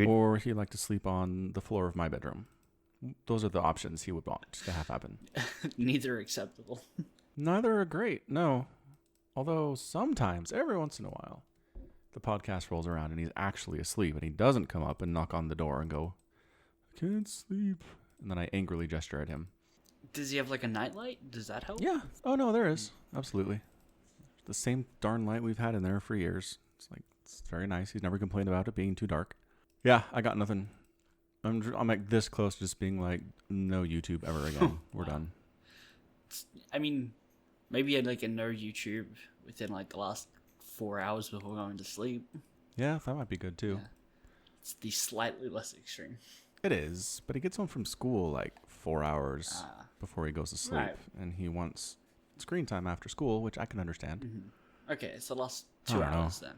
Or he'd like to sleep on the floor of my bedroom. Those are the options he would want to have happen. Neither are acceptable. Neither are great, no. Although sometimes, every once in a while, the podcast rolls around and he's actually asleep and he doesn't come up and knock on the door and go, I can't sleep. And then I angrily gesture at him. Does he have like a nightlight? Does that help? Yeah. Oh, no, there is. Absolutely. The same darn light we've had in there for years. It's very nice. He's never complained about it being too dark. Yeah, I got nothing. I'm like this close to just being like, no YouTube ever again. We're done. I mean, maybe I'd like a no YouTube within like the last 4 hours before going to sleep. Yeah, that might be good too. Yeah. It's the slightly less extreme. It is, but he gets home from school like 4 hours before he goes to sleep, right. and he wants screen time after school, which I can understand. Mm-hmm. Okay, so the last 2 hours then.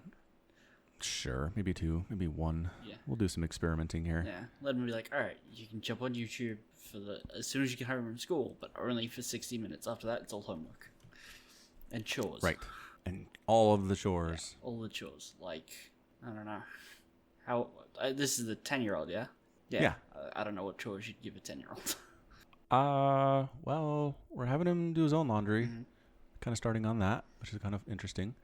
Sure, maybe 2, maybe 1. Yeah. We'll do some experimenting here. Yeah, let him be like, all right, you can jump on YouTube as soon as you get home from school, but only for 60 minutes. After that, it's all homework and chores. Right, and all of the chores. Yeah, all the chores. Like, I don't know how. This is the 10-year-old, yeah. Yeah. I don't know what chores you'd give a 10-year-old. Well, we're having him do his own laundry. Mm-hmm. Kind of starting on that, which is kind of interesting.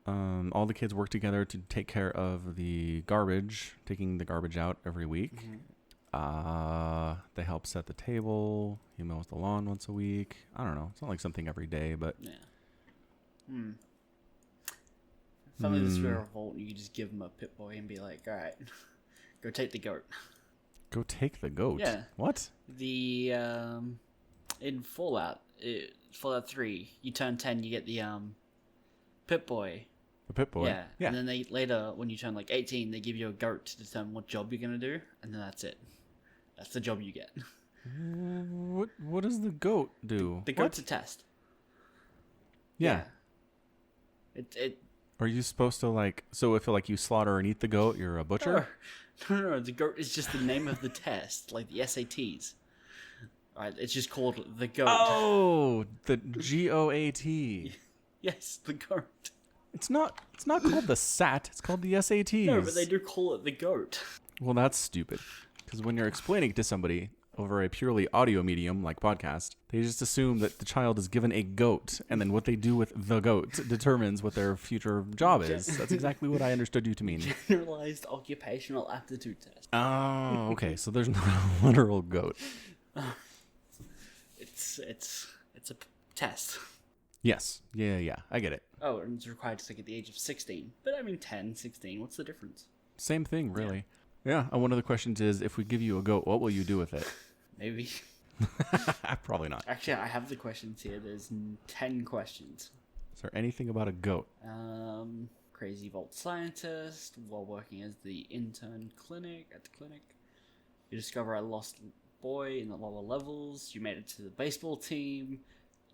All the kids work together to take care of the garbage, taking the garbage out every week. Mm-hmm. They help set the table. He mows the lawn once a week. I don't know. It's not like something every day, but yeah. If only this were a Revolt, you could just give him a Pip-Boy and be like, all right, go take the goat. Go take the goat? Yeah. What? The, in Fallout 3, you turn 10, you get the, Pip-Boy. The Pip-Boy? Yeah. Yeah. And then later, when you turn like 18, they give you a goat to determine what job you're going to do, and then that's it. That's the job you get. What does the goat do? The goat's a test. Yeah. It Are you supposed to like? So if like you slaughter and eat the goat, you're a butcher? No. The goat is just the name of the test, like the SATs. Right? It's just called the goat. Oh, the GOAT. Yes, the goat. It's not called the SAT. It's called the SATs. No, but they do call it the goat. Well, that's stupid. Because when you're explaining to somebody over a purely audio medium like podcast, they just assume that the child is given a goat, and then what they do with the goat determines what their future job is. That's exactly what I understood you to mean. Generalized occupational aptitude test. Oh, okay. So there's not a literal goat. It's a test. Yes. Yeah. I get it. Oh, and it's required to take at the age of 16. But I mean 10, 16, what's the difference? Same thing, really. Yeah. One of the questions is, if we give you a goat, what will you do with it? Maybe. Probably not. Actually, I have the questions here. There's 10 questions. Is there anything about a goat? Crazy Vault scientist, while working as the intern at the clinic. You discover a lost boy in the lower levels. You made it to the baseball team.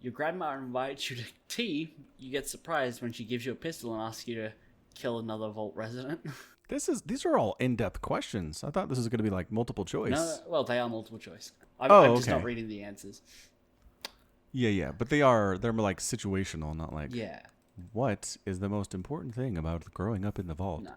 Your grandma invites you to tea. You get surprised when she gives you a pistol and asks you to kill another Vault resident. These are all in-depth questions. I thought this was going to be like multiple choice. No, well, they are multiple choice. I'm just not reading the answers. Yeah, but they're more like situational, not like, yeah. What is the most important thing about growing up in the vault? No.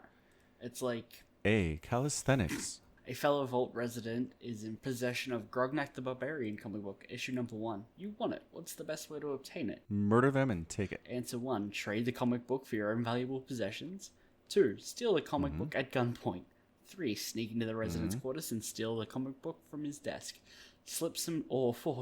It's like, A, calisthenics. a fellow Vault resident is in possession of Grognak the Barbarian comic book, issue number 1. You want it. What's the best way to obtain it? Murder them and take it. Answer 1. Trade the comic book for your own valuable possessions. 2. Steal the comic book at gunpoint. 3. Sneak into the resident's quarters and steal the comic book from his desk. 4.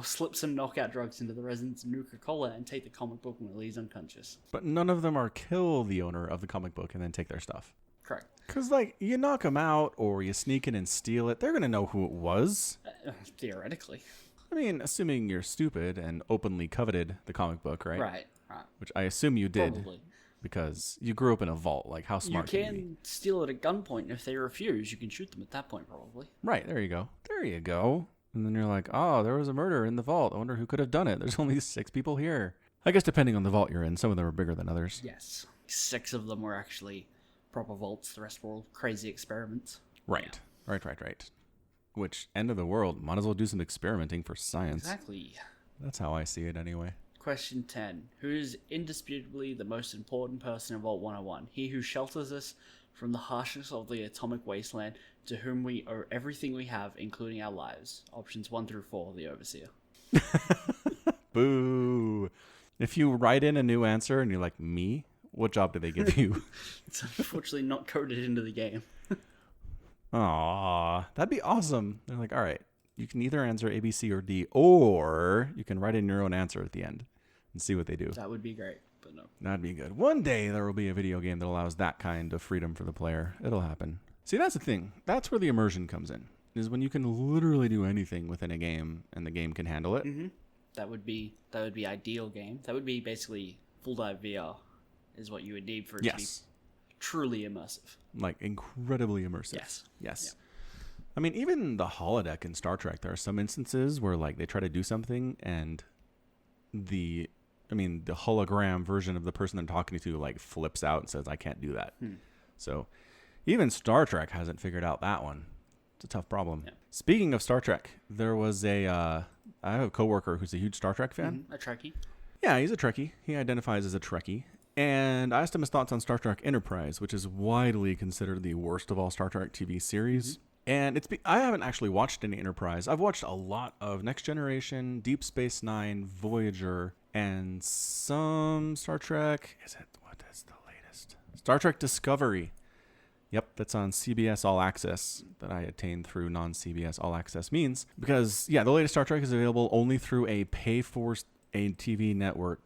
Slip some knockout drugs into the resident's Nuka-Cola and take the comic book when he's unconscious. But none of them are kill the owner of the comic book and then take their stuff. Correct. Because, like, you knock them out or you sneak in and steal it, they're going to know who it was. Theoretically. I mean, assuming you're stupid and openly coveted the comic book, right? Right. Which I assume you did. Probably. Because you grew up in a vault. Like, how smart you can you be? can steal it at gunpoint, and if they refuse, you can shoot them at that point, probably. Right, there you go. And then you're like, oh, there was a murder in the vault. I wonder who could have done it. There's only 6 people here. I guess depending on the vault you're in, some of them are bigger than others. Yes. 6 of them were actually proper vaults. The rest were all crazy experiments. Right. Yeah. Right. Which, end of the world, might as well do some experimenting for science. Exactly. That's how I see it anyway. Question 10. Who is indisputably the most important person in Vault 101? He who shelters us from the harshness of the atomic wasteland, to whom we owe everything we have, including our lives. Options 1 through 4, the Overseer. Boo. If you write in a new answer and you're like, me? What job do they give you? It's unfortunately not coded into the game. Aw, that'd be awesome. They're like, all right, you can either answer A, B, C, or D, or you can write in your own answer at the end and see what they do. That would be great, but no. That'd be good. One day there will be a video game that allows that kind of freedom for the player. It'll happen. See, that's the thing. That's where the immersion comes in, is when you can literally do anything within a game and the game can handle it. Mm-hmm. That would be ideal game. That would be basically full dive VR is what you would need for it to be truly immersive. Like incredibly immersive. Yes. Yes. Yeah. I mean, even the holodeck in Star Trek, there are some instances where like they try to do something and the hologram version of the person they're talking to like flips out and says, I can't do that. So even Star Trek hasn't figured out that one. It's a tough problem. Yeah. Speaking of Star Trek, there was I have a coworker who's a huge Star Trek fan. A Trekkie. Yeah, he's a Trekkie. He identifies as a Trekkie. And I asked him his thoughts on Star Trek Enterprise, which is widely considered the worst of all Star Trek TV series. And I haven't actually watched any Enterprise. I've watched a lot of Next Generation, Deep Space Nine, Voyager, and some Star Trek. What is the latest? Star Trek Discovery. Yep, that's on CBS All Access that I attained through non-CBS All Access means. Because, yeah, the latest Star Trek is available only through a pay-for-a-TV network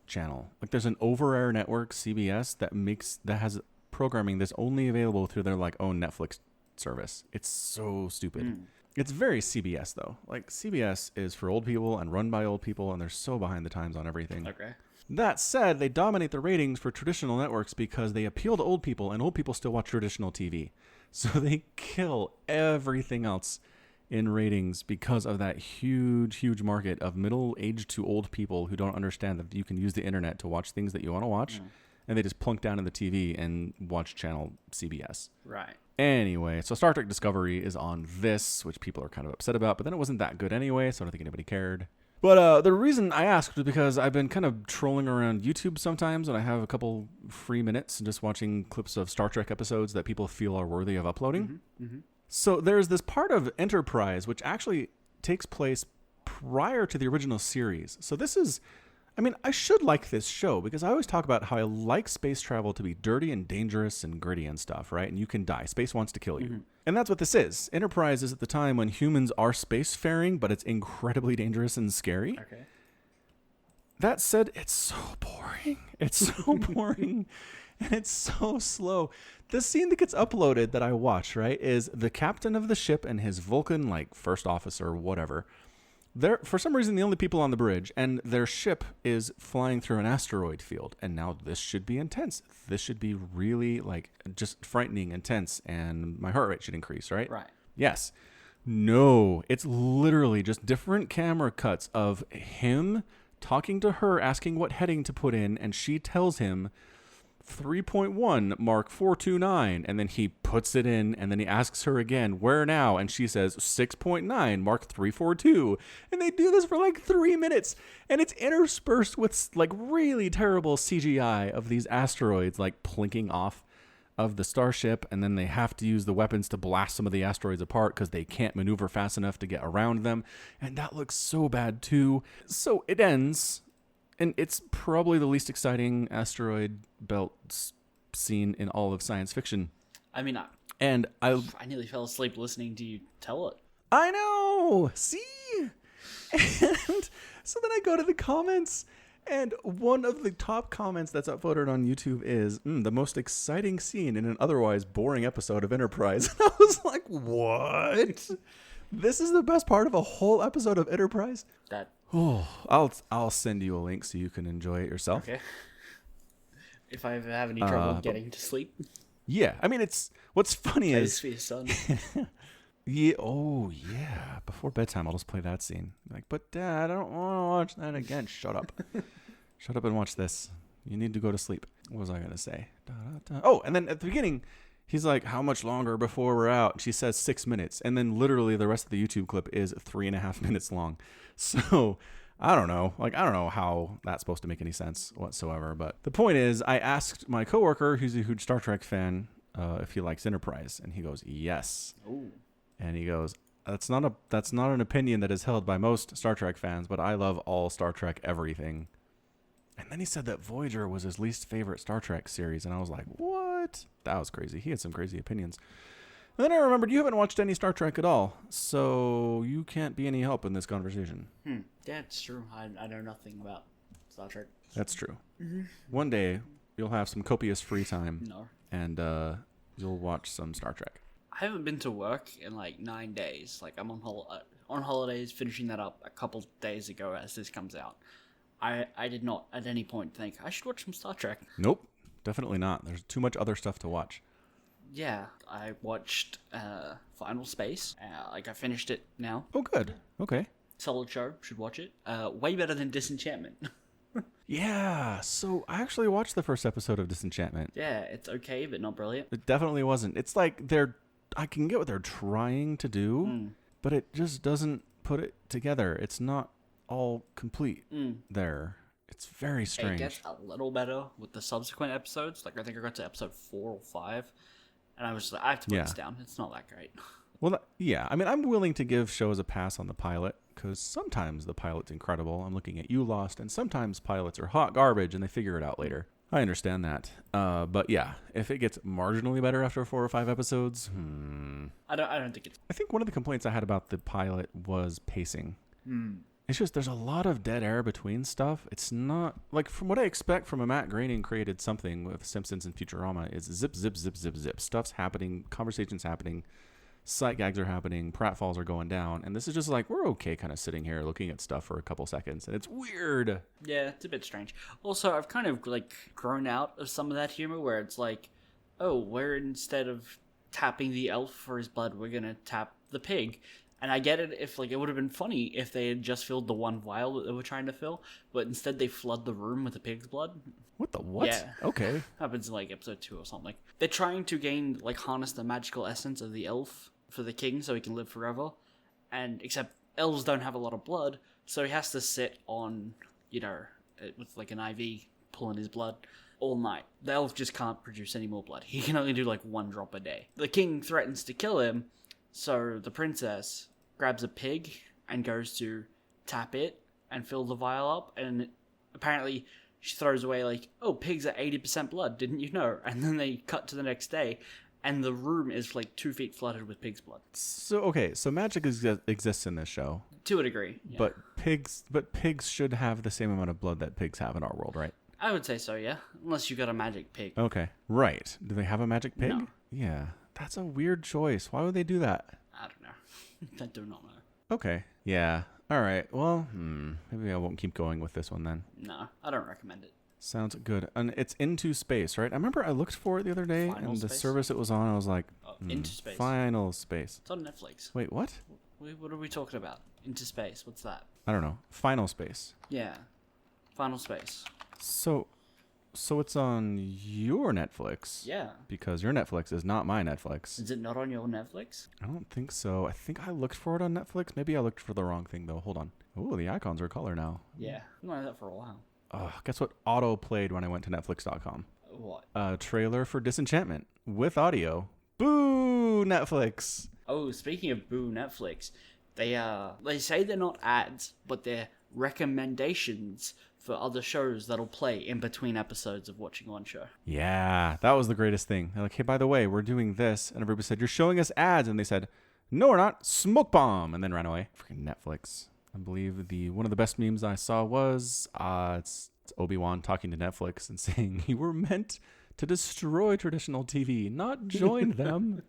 channel. Like there's an over-air network, CBS, that has programming that's only available through their like own Netflix service. It's so stupid. It's very CBS though. Like CBS is for old people and run by old people, and they're so behind the times on everything. Okay. That said, they dominate the ratings for traditional networks because they appeal to old people, and old people still watch traditional TV. So they kill everything else in ratings because of that huge market of middle-aged to old people who don't understand that you can use the internet to watch things that you want to watch, and they just plunk down in the TV and watch channel CBS. Right. Anyway, so Star Trek Discovery is on this, which people are kind of upset about, but then it wasn't that good anyway, so I don't think anybody cared. But the reason I asked was because I've been kind of trolling around YouTube sometimes, and I have a couple free minutes just watching clips of Star Trek episodes that people feel are worthy of uploading. So there's this part of Enterprise which actually takes place prior to the original series. So this is, I mean, I should like this show because I always talk about how I like space travel to be dirty and dangerous and gritty and stuff, right? And you can die. Space wants to kill you. And that's what this is. Enterprise is at the time when humans are spacefaring, but it's incredibly dangerous and scary. Okay. That said, it's so boring. It's so boring. And it's so slow. The scene that gets uploaded that I watch, right, is the captain of the ship and his Vulcan, like, first officer, whatever. They're, for some reason, the only people on the bridge, and their ship is flying through an asteroid field. And now this should be intense. This should be really, like, just frightening, intense, and my heart rate should increase, right? Right. Yes. No, it's literally just different camera cuts of him talking to her, asking what heading to put in, and she tells him 3.1 Mark 429, and then he puts it in, and then he asks her again, where now? And she says 6.9 Mark 342, and they do this for like 3 minutes, and it's interspersed with like really terrible CGI of these asteroids like plinking off of the starship, and then they have to use the weapons to blast some of the asteroids apart because they can't maneuver fast enough to get around them, and that looks so bad too. So it ends, and it's probably the least exciting asteroid belt scene in all of science fiction. I mean, I nearly fell asleep listening to you tell it. I know! See? And so then I go to the comments, and one of the top comments that's upvoted on YouTube is, the most exciting scene in an otherwise boring episode of Enterprise. And I was like, what? This is the best part of a whole episode of Enterprise? I'll send you a link so you can enjoy it yourself. Okay. If I ever have any trouble getting to sleep. Yeah, I mean, what's funny is... for your son. Yeah, yeah. Before bedtime, I'll just play that scene. Like, but Dad, I don't want to watch that again. Shut up. Shut up and watch this. You need to go to sleep. What was I going to say? Oh, and then at the beginning, he's like, how much longer before we're out? She says 6 minutes. And then literally the rest of the YouTube clip is 3.5 minutes long. So I don't know. Like, I don't know how that's supposed to make any sense whatsoever. But the point is, I asked my coworker, who's a huge Star Trek fan, if he likes Enterprise, and he goes, yes. Ooh. And he goes, that's not an opinion that is held by most Star Trek fans, but I love all Star Trek everything. And then he said that Voyager was his least favorite Star Trek series, and I was like, what? That was crazy. He had some crazy opinions. And then I remembered you haven't watched any Star Trek at all, so you can't be any help in this conversation. Yeah, it's true. I know nothing about Star Trek. That's true. Mm-hmm. One day, you'll have some copious free time, and you'll watch some Star Trek. I haven't been to work in like 9 days. Like, I'm on holidays, finishing that up a couple days ago as this comes out. I did not at any point think I should watch some Star Trek. Nope, definitely not. There's too much other stuff to watch. Yeah, I watched Final Space. I finished it now. Oh, good. Okay. Solid show. Should watch it. Way better than Disenchantment. Yeah, so I actually watched the first episode of Disenchantment. Yeah, it's okay, but not brilliant. It definitely wasn't. It's like I can get what they're trying to do, but it just doesn't put it together. It's not all complete there. It's very strange. It gets a little better with the subsequent episodes. Like, I think I got to episode 4 or 5, and I was just like, I have to put this down. It's not that great. Well, yeah. I mean, I'm willing to give shows a pass on the pilot, because sometimes the pilot's incredible. I'm looking at You Lost, and sometimes pilots are hot garbage, and they figure it out later. I understand that. But yeah, if it gets marginally better after 4 or 5 episodes, I don't think it's... I think one of the complaints I had about the pilot was pacing. It's just there's a lot of dead air between stuff. It's not like from what I expect from a Matt Groening created something with Simpsons and Futurama is zip, zip, zip, zip, zip. Stuff's happening, conversations happening, sight gags are happening, pratfalls are going down, and this is just like we're okay kind of sitting here looking at stuff for a couple seconds, and it's weird. Yeah, it's a bit strange. Also, I've kind of like grown out of some of that humor where it's like, oh, we're instead of tapping the elf for his blood, we're gonna tap the pig. And I get it if, like, it would have been funny if they had just filled the one vial that they were trying to fill, but instead they flood the room with the pig's blood. What the what? Yeah. Okay. Happens in, like, episode 2 or something. They're trying to gain, like, harness the magical essence of the elf for the king so he can live forever. And, except elves don't have a lot of blood, so he has to sit on, you know, with, like, an IV pulling his blood all night. The elf just can't produce any more blood. He can only do, like, 1 drop a day. The king threatens to kill him, so the princess grabs a pig and goes to tap it and fill the vial up, and apparently she throws away like, oh, pigs are 80% blood, didn't you know? And then they cut to the next day, and the room is like 2 feet flooded with pig's blood. So okay, so magic exists in this show to a degree, yeah. but pigs should have the same amount of blood that pigs have in our world, right? I would say so, yeah, unless you got a magic pig. Okay, right. Do they have a magic pig? No. Yeah, that's a weird choice. Why would they do that? I don't know. I do not know. Okay. Yeah. All right. Well, maybe I won't keep going with this one then. No, I don't recommend it. Sounds good. And it's Into Space, right? I remember I looked for it the other day, Final and the Space? service it was on, I was like, Into Space. Final Space. It's on Netflix. Wait, what? What are we talking about? Into Space. What's that? I don't know. Final Space. Yeah. Final Space. So it's on your Netflix. Yeah. Because your Netflix is not my Netflix. Is it not on your Netflix? I don't think so. I think I looked for it on Netflix. Maybe I looked for the wrong thing, though. Hold on. Oh, the icons are color now. Yeah. I've known that for a while. Guess what auto played when I went to Netflix.com? What? A trailer for Disenchantment with audio. Boo, Netflix. Oh, speaking of boo Netflix, they say they're not ads, but they're recommendations for other shows that'll play in between episodes of watching one show. Yeah, that was the greatest thing. They're like, hey, by the way, we're doing this. And everybody said, you're showing us ads. And they said, no, we're not. Smoke bomb. And then ran away. Freaking Netflix. I believe one of the best memes I saw was it's Obi-Wan talking to Netflix and saying, you were meant to destroy traditional TV, not join them.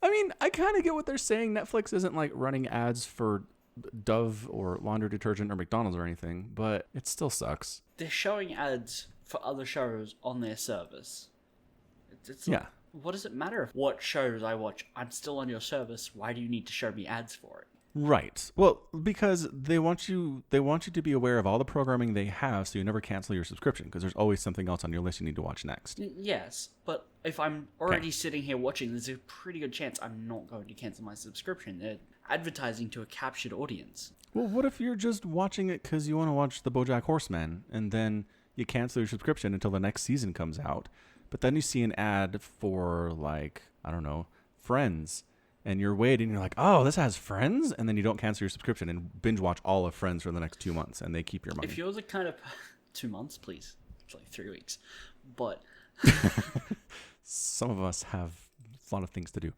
I mean, I kind of get what they're saying. Netflix isn't like running ads for Dove or laundry detergent or McDonald's or anything, but it still sucks. They're showing ads for other shows on their service. It's yeah. What does it matter what shows I watch? I'm still on your service. Why do you need to show me ads for it? Right. Well, because they want you to be aware of all the programming they have so you never cancel your subscription because there's always something else on your list you need to watch next. Yes, but if I'm already sitting here watching, there's a pretty good chance I'm not going to cancel my subscription. advertising to a captured audience. Well, what if you're just watching it because you want to watch the BoJack Horseman, and then you cancel your subscription until the next season comes out, but then you see an ad for, like, I don't know, Friends, and you're waiting, and you're like, oh, this has Friends? And then you don't cancel your subscription and binge watch all of Friends for the next 2 months, and they keep your money. If you're the kind of... 2 months, please. It's like 3 weeks. But... Some of us have a lot of things to do.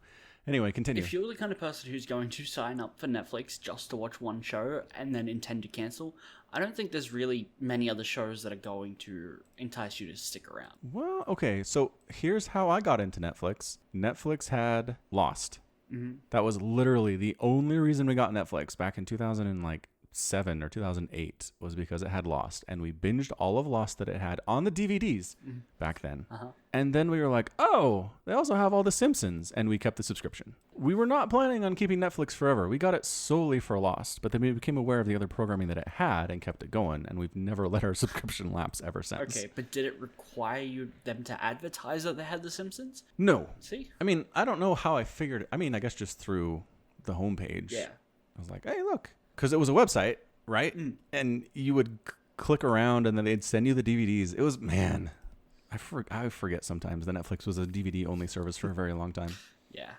Anyway, continue. If you're the kind of person who's going to sign up for Netflix just to watch one show and then intend to cancel, I don't think there's really many other shows that are going to entice you to stick around. Well, okay, so here's how I got into Netflix. Netflix had Lost. Mm-hmm. That was literally the only reason we got Netflix back in 2007 or 2008 was because it had Lost, and we binged all of Lost that it had on the DVDs back then. Uh-huh. And then we were like, oh, they also have all the Simpsons, and we kept the subscription. We were not planning on keeping Netflix forever. We got it solely for Lost, but then we became aware of the other programming that it had and kept it going, and we've never let our subscription lapse ever since. Okay, but did it require them to advertise that they had The Simpsons? No. See? I mean, I don't know how I figured it. I mean, I guess just through the homepage. Yeah. I was like, hey, look. Because it was a website, right? And you would click around, and then they'd send you the DVDs. It was, man, I forget sometimes that Netflix was a DVD-only service for a very long time. Yeah.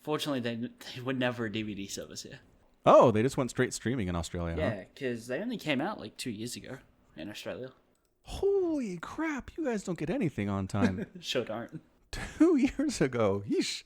Fortunately, they were never a DVD service here. Oh, they just went straight streaming in Australia, huh? Yeah, because they only came out like 2 years ago in Australia. Holy crap, you guys don't get anything on time. Sure don't. 2 years ago. Yeesh.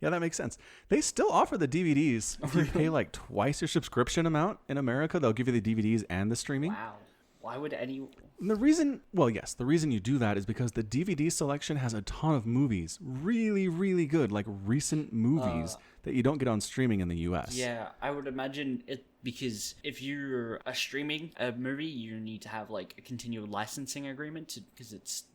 Yeah, that makes sense. They still offer the DVDs. If you pay like twice your subscription amount in America, they'll give you the DVDs and the streaming. Wow. Why would any... And the reason you do that is because the DVD selection has a ton of movies. Really, really good, like recent movies that you don't get on streaming in the US. Yeah, I would imagine it because if you're streaming a movie, you need to have like a continual licensing agreement because it's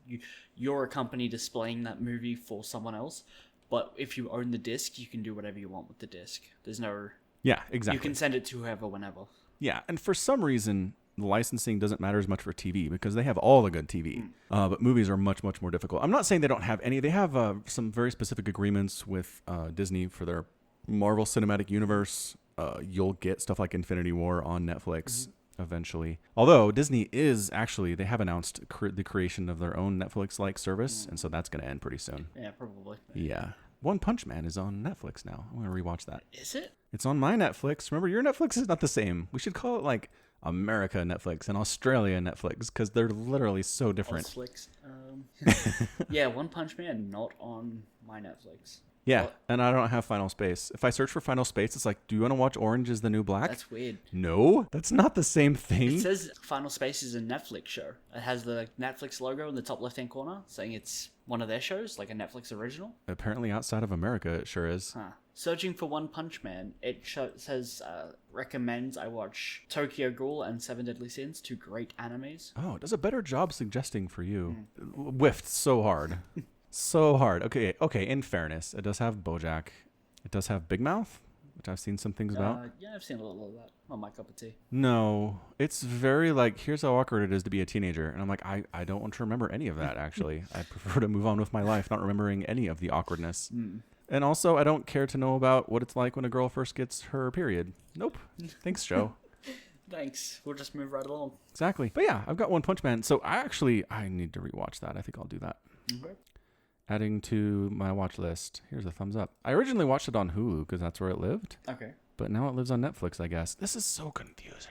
you're a company displaying that movie for someone else. But if you own the disc, you can do whatever you want with the disc. There's no... Yeah, exactly. You can send it to whoever, whenever. Yeah, and for some reason, the licensing doesn't matter as much for TV because they have all the good TV. But movies are much, much more difficult. I'm not saying they don't have any. They have some very specific agreements with Disney for their Marvel Cinematic Universe. You'll get stuff like Infinity War on Netflix eventually. Although Disney is actually, they have announced the creation of their own Netflix-like service, and so that's going to end pretty soon. Yeah, probably. Yeah. One Punch Man is on Netflix now. I'm going to rewatch that. Is it? It's on my Netflix. Remember, your Netflix is not the same. We should call it like America Netflix and Australia Netflix because they're literally so different. Netflix. Yeah, One Punch Man not on my Netflix. Yeah, Well, and I don't have Final Space. If I search for Final Space, it's like, do you want to watch Orange is the New Black? that's weird. No, that's not the same thing. It says Final Space is a Netflix show. It has the Netflix logo in the top left-hand corner saying it's one of their shows, like a Netflix original. Apparently outside of America, it sure is. Huh. Searching for One Punch Man, it says recommends I watch Tokyo Ghoul and Seven Deadly Sins, two great animes. Oh, it does a better job suggesting for you. Whiffed so hard. So hard. Okay, in fairness, it does have BoJack. It does have Big Mouth, which I've seen some things about. Yeah, I've seen a little of that. Not my cup of tea. No, it's very like, here's how awkward it is to be a teenager. And I'm like, I don't want to remember any of that, actually. I prefer to move on with my life, not remembering any of the awkwardness. And also, I don't care to know about what it's like when a girl first gets her period. Nope. Thanks, Joe. Thanks. We'll just move right along. Exactly. But yeah, I've got One Punch Man. So I need to rewatch that. I think I'll do that. Okay. Adding to my watch list. Here's a thumbs up. I originally watched it on Hulu because that's where it lived. Okay. But now it lives on Netflix, I guess. This is so confusing.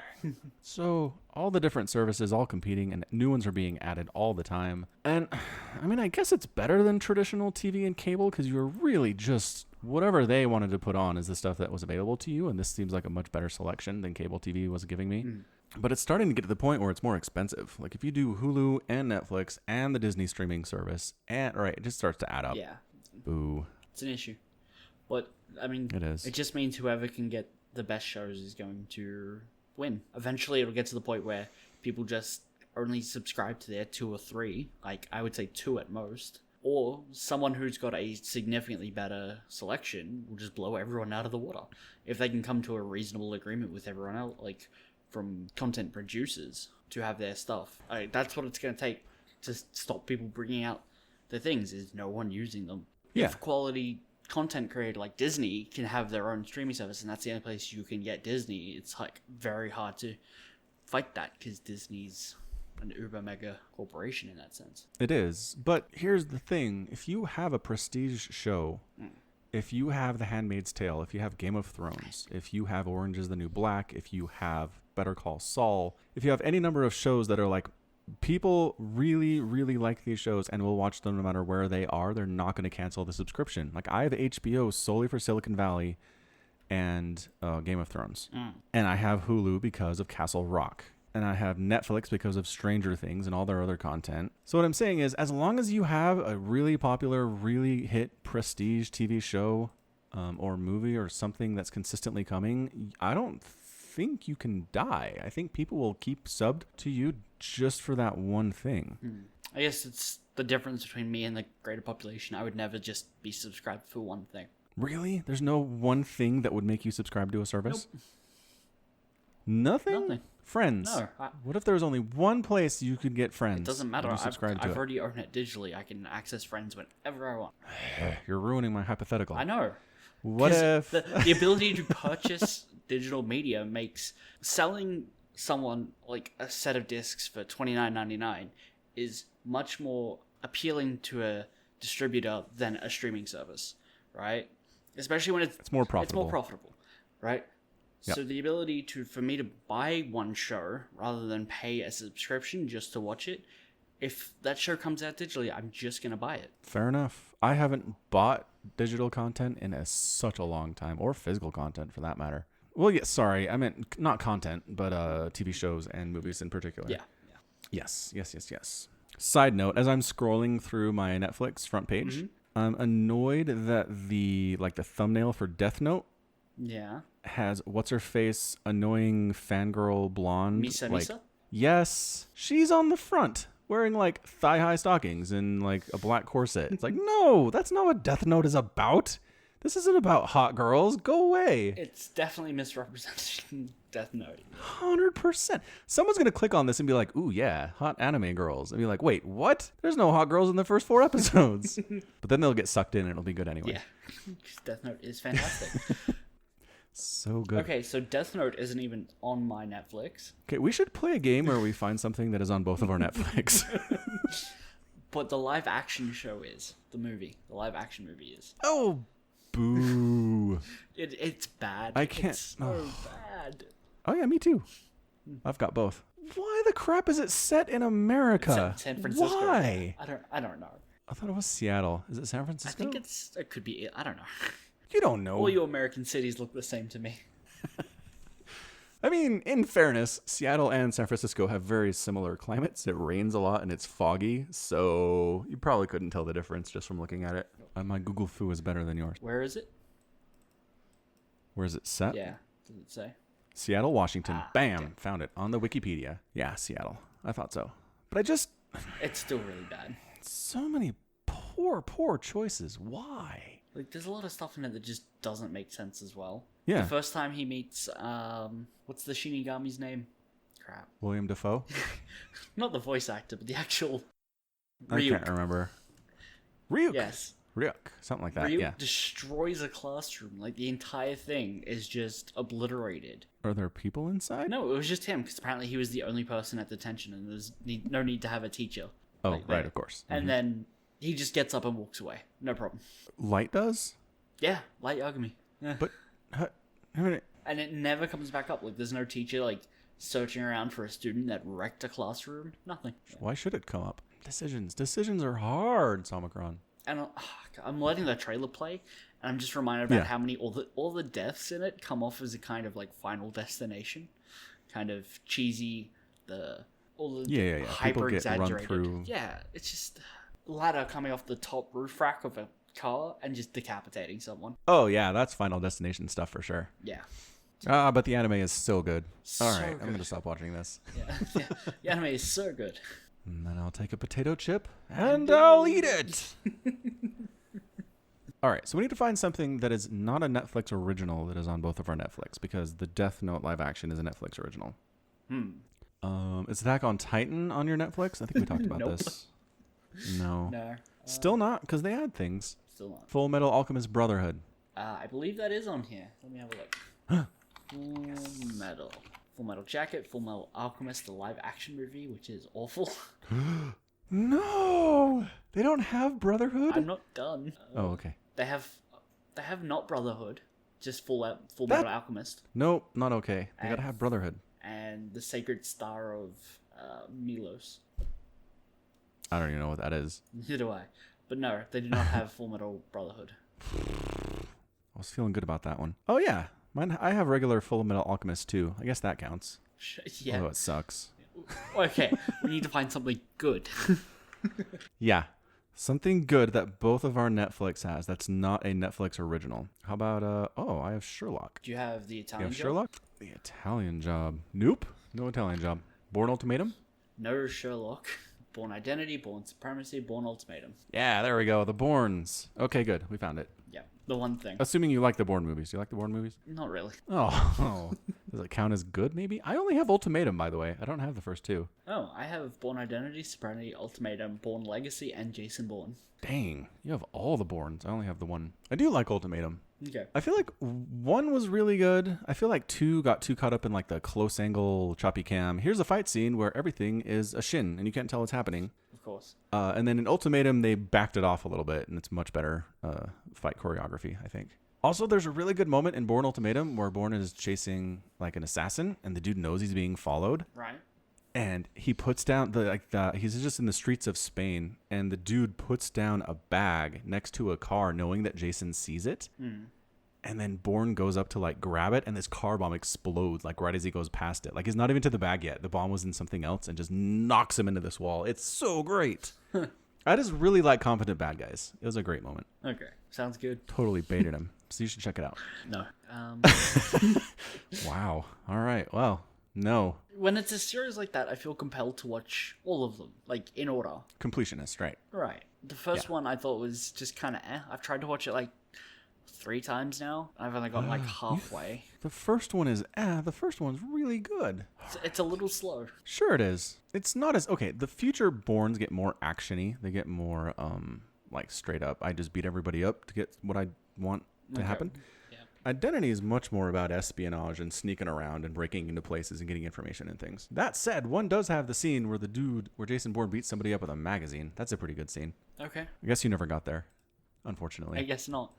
So all the different services all competing and new ones are being added all the time. And I mean, I guess it's better than traditional TV and cable because you're really just whatever they wanted to put on is the stuff that was available to you. And this seems like a much better selection than cable TV was giving me. But it's starting to get to the point where it's more expensive. Like if you do Hulu and Netflix and the Disney streaming service, it just starts to add up. Yeah. Boo. It's an issue. But, I mean, It is. It just means whoever can get the best shows is going to win. Eventually, it'll get to the point where people just only subscribe to their 2 or 3. Like, I would say 2 at most. Or someone who's got a significantly better selection will just blow everyone out of the water. If they can come to a reasonable agreement with everyone else, like from content producers to have their stuff. That's what it's going to take to stop people bringing out the things, is no one using them. Yeah. If quality content creator like Disney can have their own streaming service, and that's the only place you can get Disney, it's like very hard to fight that because Disney's an uber mega corporation in that sense. It is. But here's the thing. If you have a prestige show, if you have The Handmaid's Tale, if you have Game of Thrones, if you have Orange is the New Black, if you have Better Call Saul, if you have any number of shows that are like, people really, really like these shows and will watch them no matter where they are, they're not going to cancel the subscription. Like, I have HBO solely for Silicon Valley and Game of Thrones. And I have Hulu because of Castle Rock. And I have Netflix because of Stranger Things and all their other content. So what I'm saying is, as long as you have a really popular, really hit prestige TV show or movie or something that's consistently coming, I don't think you can die. I think people will keep subbed to you just for that one thing. I guess it's the difference between me and the greater population. I would never just be subscribed for one thing. Really? There's no one thing that would make you subscribe to a service? Nope. Nothing? Friends. No. What if there was only one place you could get Friends? It doesn't matter. You subscribe to I've it? already owned it digitally. I can access Friends whenever I want. You're ruining my hypothetical. I know. What 'Cause if... the ability to purchase digital media makes selling someone like a set of discs for $29.99 is much more appealing to a distributor than a streaming service, right? Especially when it's more profitable. It's more profitable, right? Yep. So the ability for me to buy one show rather than pay a subscription just to watch it, if that show comes out digitally, I'm just gonna buy it. Fair enough. I haven't bought digital content in such a long time, or physical content for that matter. Well, yeah, sorry, I meant not content, but TV shows and movies in particular. Yeah. Yes. Side note: as I'm scrolling through my Netflix front page, I'm annoyed that the thumbnail for Death Note Yeah. has what's her face, annoying fangirl blonde. Misa? Yes, she's on the front wearing like thigh-high stockings and like a black corset. It's like, no, that's not what Death Note is about. This isn't about hot girls. Go away. It's definitely misrepresenting Death Note. 100%. Someone's going to click on this and be like, ooh, yeah, hot anime girls. And be like, wait, what? There's no hot girls in the first 4 episodes. But then they'll get sucked in and it'll be good anyway. Yeah. Death Note is fantastic. So good. Okay, so Death Note isn't even on my Netflix. Okay, we should play a game where we find something that is on both of our Netflix. But the live action show is. The movie. The live action movie is. Oh, boo. It's bad. I can't- It's so bad. Oh, yeah, me too. I've got both. Why the crap is it set in America? It's San Francisco. Why? I don't know. I thought it was Seattle. Is it San I Francisco? think it could be. I don't know. You don't know. All you American cities look the same to me. I mean, in fairness, Seattle and San Francisco have very similar climates. It rains a lot and it's foggy, so you probably couldn't tell the difference just from looking at it. My Google Foo is better than yours. Where is it? Where is it set? Yeah. Does it say? Seattle, Washington. Bam! damn. Found it on the Wikipedia. Yeah, Seattle. I thought so. But It's still really bad. so many poor choices. Why? Like, there's a lot of stuff in it that just doesn't make sense as well. Yeah. The first time he meets, what's the Shinigami's name? Crap. William Dafoe? Not the voice actor, but the actual I can't remember. Ryuk. Yes. Ryuk. Something like that, Ryuk yeah. destroys a classroom. Like, the entire thing is just obliterated. Are there people inside? No, it was just him, because apparently he was the only person at detention, and there's no need to have a teacher. Oh, like, right, there. of course. And then he just gets up and walks away. No problem. Light does? Yeah, Light Yagami. Yeah. But, I mean, And it never comes back up. Like, there's no teacher, like, searching around for a student that wrecked a classroom. Nothing. why should it come up? Decisions are hard, Somicron. And I'm letting the trailer play, and I'm just reminded about Yeah. how many all the deaths in it come off as a kind of like Final Destination, kind of cheesy. All the Yeah. People hyper get run exaggerated. through. Yeah, it's just ladder coming off the top roof rack of a car and just decapitating someone. Oh, yeah, that's Final Destination stuff for sure. Yeah, But the anime is still good. So All right, I'm good. going to stop watching this. yeah. The anime is so good. And then I'll take a potato chip and I'll eat it. All right, so we need to find something that is not a Netflix original that is on both of our Netflix, because the Death Note live action is a Netflix original. Is Attack on Titan on your Netflix? I think we talked about Nope. this. No. No, Still not, because they add things. Still not. Full Metal Alchemist Brotherhood. I believe that is on here. Let me have a look. Full Metal Jacket, Full Metal Alchemist, the live action movie, which is awful. No! They don't have Brotherhood? I'm not done. Oh, okay. They have not Brotherhood, just Full Metal Alchemist. Nope, not okay. They gotta have Brotherhood. And the Sacred Star of Milos. I don't even know what that is. Neither do I. But no, they do not have Full Metal Brotherhood. I was feeling good about that one. Oh, yeah. I have regular Full Metal Alchemist too. I guess that counts. Yeah. Although it sucks. Okay, we need to find something good. Yeah. Something good that both of our Netflix has that's not a Netflix original. How about, I have Sherlock. Do you have the You Italian have Job? Sherlock? The Italian Job. Nope. No Italian Job. Born Ultimatum? No Sherlock. Born Identity, Born Supremacy, Born Ultimatum. Yeah, there we go. The Bournes. Okay, good. We found it. Yeah, the one thing. Assuming you like the Bourne movies. Do you like the Bourne movies? Not really. Oh. Does it count as good, maybe? I only have Ultimatum, by the way. I don't have the first two. Oh, I have Born Identity, Supremacy, Ultimatum, Born Legacy, and Jason Bourne. Dang. You have all the Bournes. I only have the one. I do like Ultimatum. Okay. I feel like one was really good. I feel like two got too caught up in like the close angle choppy cam. Here's a fight scene where everything is a shin and you can't tell what's happening. Of course. And then in Ultimatum, they backed it off a little bit and it's much better fight choreography, I think. Also, there's a really good moment in Bourne Ultimatum where Bourne is chasing like an assassin and the dude knows he's being followed. Right. And he puts down he's just in the streets of Spain and the dude puts down a bag next to a car knowing that Jason sees it. And then Bourne goes up to like grab it and this car bomb explodes like right as he goes past it. Like he's not even to the bag yet. The bomb was in something else and just knocks him into this wall. It's so great. I just really like competent bad guys. It was a great moment. Okay. Sounds good. Totally baited him. So you should check it out. No. Wow. All right. Well, no. When it's a series like that, I feel compelled to watch all of them, like in order. Completionist, right? Right. The first one I thought was just kind of I've tried to watch it like 3 times now. I've only got like halfway. The first one is the first one's really good. It's a little slow. Sure it is. It's not as okay. The future Bournes get more actiony. They get more like straight up. I just beat everybody up to get what I want to happen. Yeah. Identity is much more about espionage and sneaking around and breaking into places and getting information and things. That said, one does have the scene where where Jason Bourne beats somebody up with a magazine. That's a pretty good scene. Okay. I guess you never got there, unfortunately. I guess not.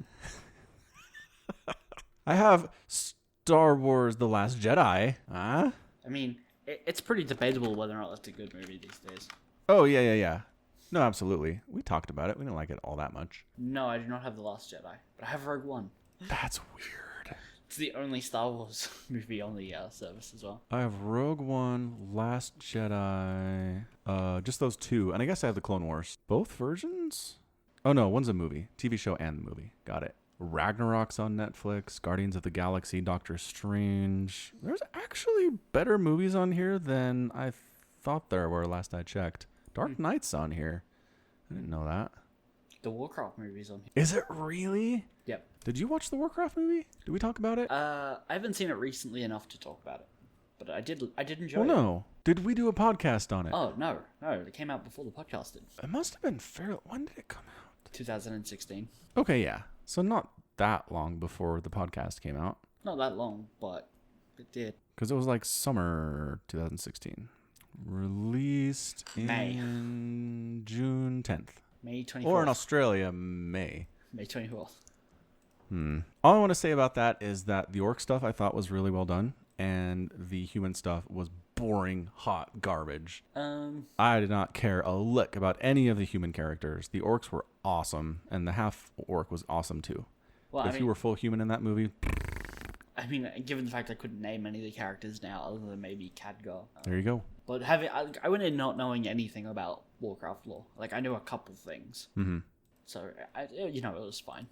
I have Star Wars The Last Jedi. Huh? I mean, it's pretty debatable whether or not that's a good movie these days. Oh, yeah. No, absolutely. We talked about it. We didn't like it all that much. No, I do not have The Last Jedi, but I have Rogue One. That's weird. It's the only Star Wars movie on the service as well. I have Rogue One, Last Jedi, just those two. And I guess I have the Clone Wars. Both versions? Oh, no, one's a movie. TV show and movie. Got it. Ragnarok's on Netflix, Guardians of the Galaxy, Doctor Strange. There's actually better movies on here than I thought there were last I checked. Dark Knight's on here. I didn't know that. The Warcraft movie's on here. Is it really? Yep. Did you watch the Warcraft movie? Did we talk about it? I haven't seen it recently enough to talk about it, but I did enjoy it. Well, no. Did we do a podcast on it? Oh, no. It came out before the podcast did. It must have been fairly... When did it come out? 2016. Okay, yeah. So not that long before the podcast came out. Not that long, but it did. Because it was like summer 2016. Released in June 10th. May 24th. Or in Australia, May. May 24th. All I want to say about that is that the orc stuff I thought was really well done. And the human stuff was boring, hot garbage. I did not care a lick about any of the human characters. The orcs were awesome. And the half orc was awesome too. Well, but if you were full human in that movie... I mean, given the fact I couldn't name any of the characters now, other than maybe Khadgar. There you go. But I went in not knowing anything about Warcraft lore. Like, I knew a couple things. Mm-hmm. So, it was fine.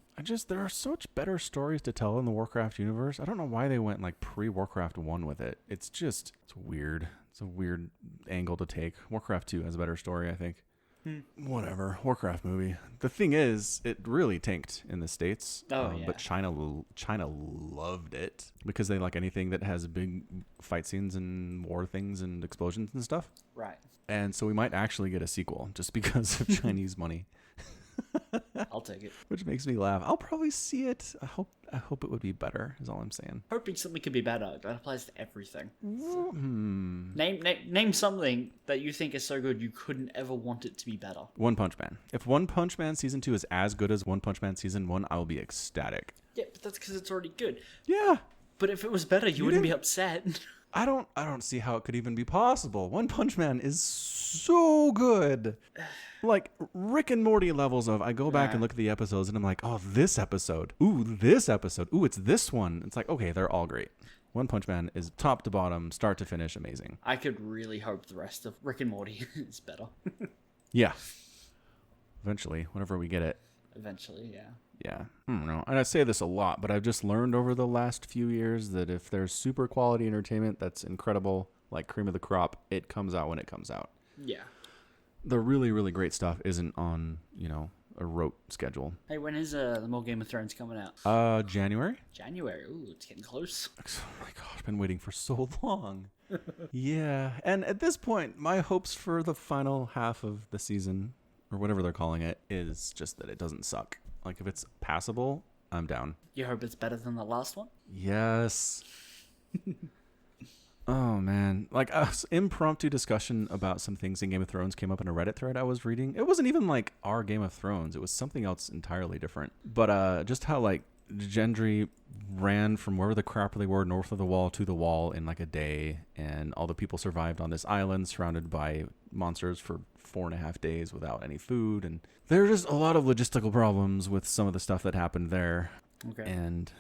There are such better stories to tell in the Warcraft universe. I don't know why they went like pre-Warcraft 1 with it. It's weird. It's a weird angle to take. Warcraft 2 has a better story, I think. Whatever. Warcraft movie. The thing is, it really tanked in the States. Yeah. But China loved it because they like anything that has big fight scenes and war things and explosions and stuff. Right. And so we might actually get a sequel just because of Chinese money. I'll take it. Which makes me laugh. I'll probably see it. I hope it would be better, is all I'm saying. Hoping something could be better. That applies to everything. Hmm. Name something that you think is so good you couldn't ever want it to be better. One Punch Man. If One Punch Man Season 2 is as good as One Punch Man Season 1, I will be ecstatic. Yeah, but that's because it's already good. Yeah. But if it was better, you wouldn't be upset. I don't see how it could even be possible. One Punch Man is so good. Like Rick and Morty levels of I go back and look at the episodes and I'm like, oh, this episode. Ooh, this episode. Ooh, it's this one. It's like, okay, they're all great. One Punch Man is top to bottom, start to finish, amazing. I could really hope the rest of Rick and Morty is better. Yeah. Eventually, whenever we get it. Eventually, yeah. Yeah, I don't know. And I say this a lot, but I've just learned over the last few years that if there's super quality entertainment that's incredible, like cream of the crop, it comes out when it comes out. Yeah. The really, really great stuff isn't on, a rote schedule. Hey, when is the more Game of Thrones coming out? January? January. Ooh, it's getting close. Oh my gosh, I've been waiting for so long. Yeah, and at this point, my hopes for the final half of the season, or whatever they're calling it, is just that it doesn't suck. Like, if it's passable, I'm down. You hope it's better than the last one? Yes. Oh, man. Like, a impromptu discussion about some things in Game of Thrones came up in a Reddit thread I was reading. It wasn't even, like, our Game of Thrones. It was something else entirely different. But just how, like, Gendry ran from wherever the crap they were north of the wall to the wall in, like, a day. And all the people survived on this island surrounded by monsters for 4.5 days without any food. And there are just a lot of logistical problems with some of the stuff that happened there. Okay. And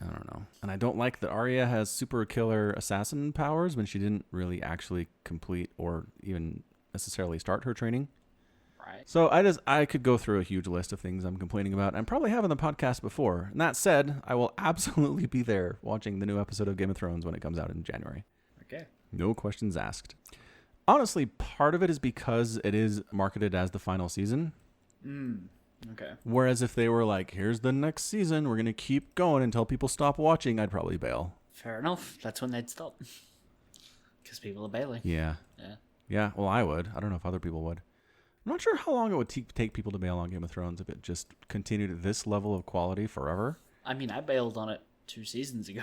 I don't know. And I don't like that Arya has super killer assassin powers when she didn't really actually complete or even necessarily start her training. Right. So I could go through a huge list of things I'm complaining about and probably have on the podcast before. And that said, I will absolutely be there watching the new episode of Game of Thrones when it comes out in January. Okay. No questions asked. Honestly, part of it is because it is marketed as the final season. Okay. Whereas if they were like, here's the next season, we're going to keep going until people stop watching, I'd probably bail. Fair enough. That's when they'd stop. Because people are bailing. Yeah. Yeah. Yeah, well, I would. I don't know if other people would. I'm not sure how long it would take people to bail on Game of Thrones if it just continued at this level of quality forever. I mean, I bailed on it 2 seasons ago.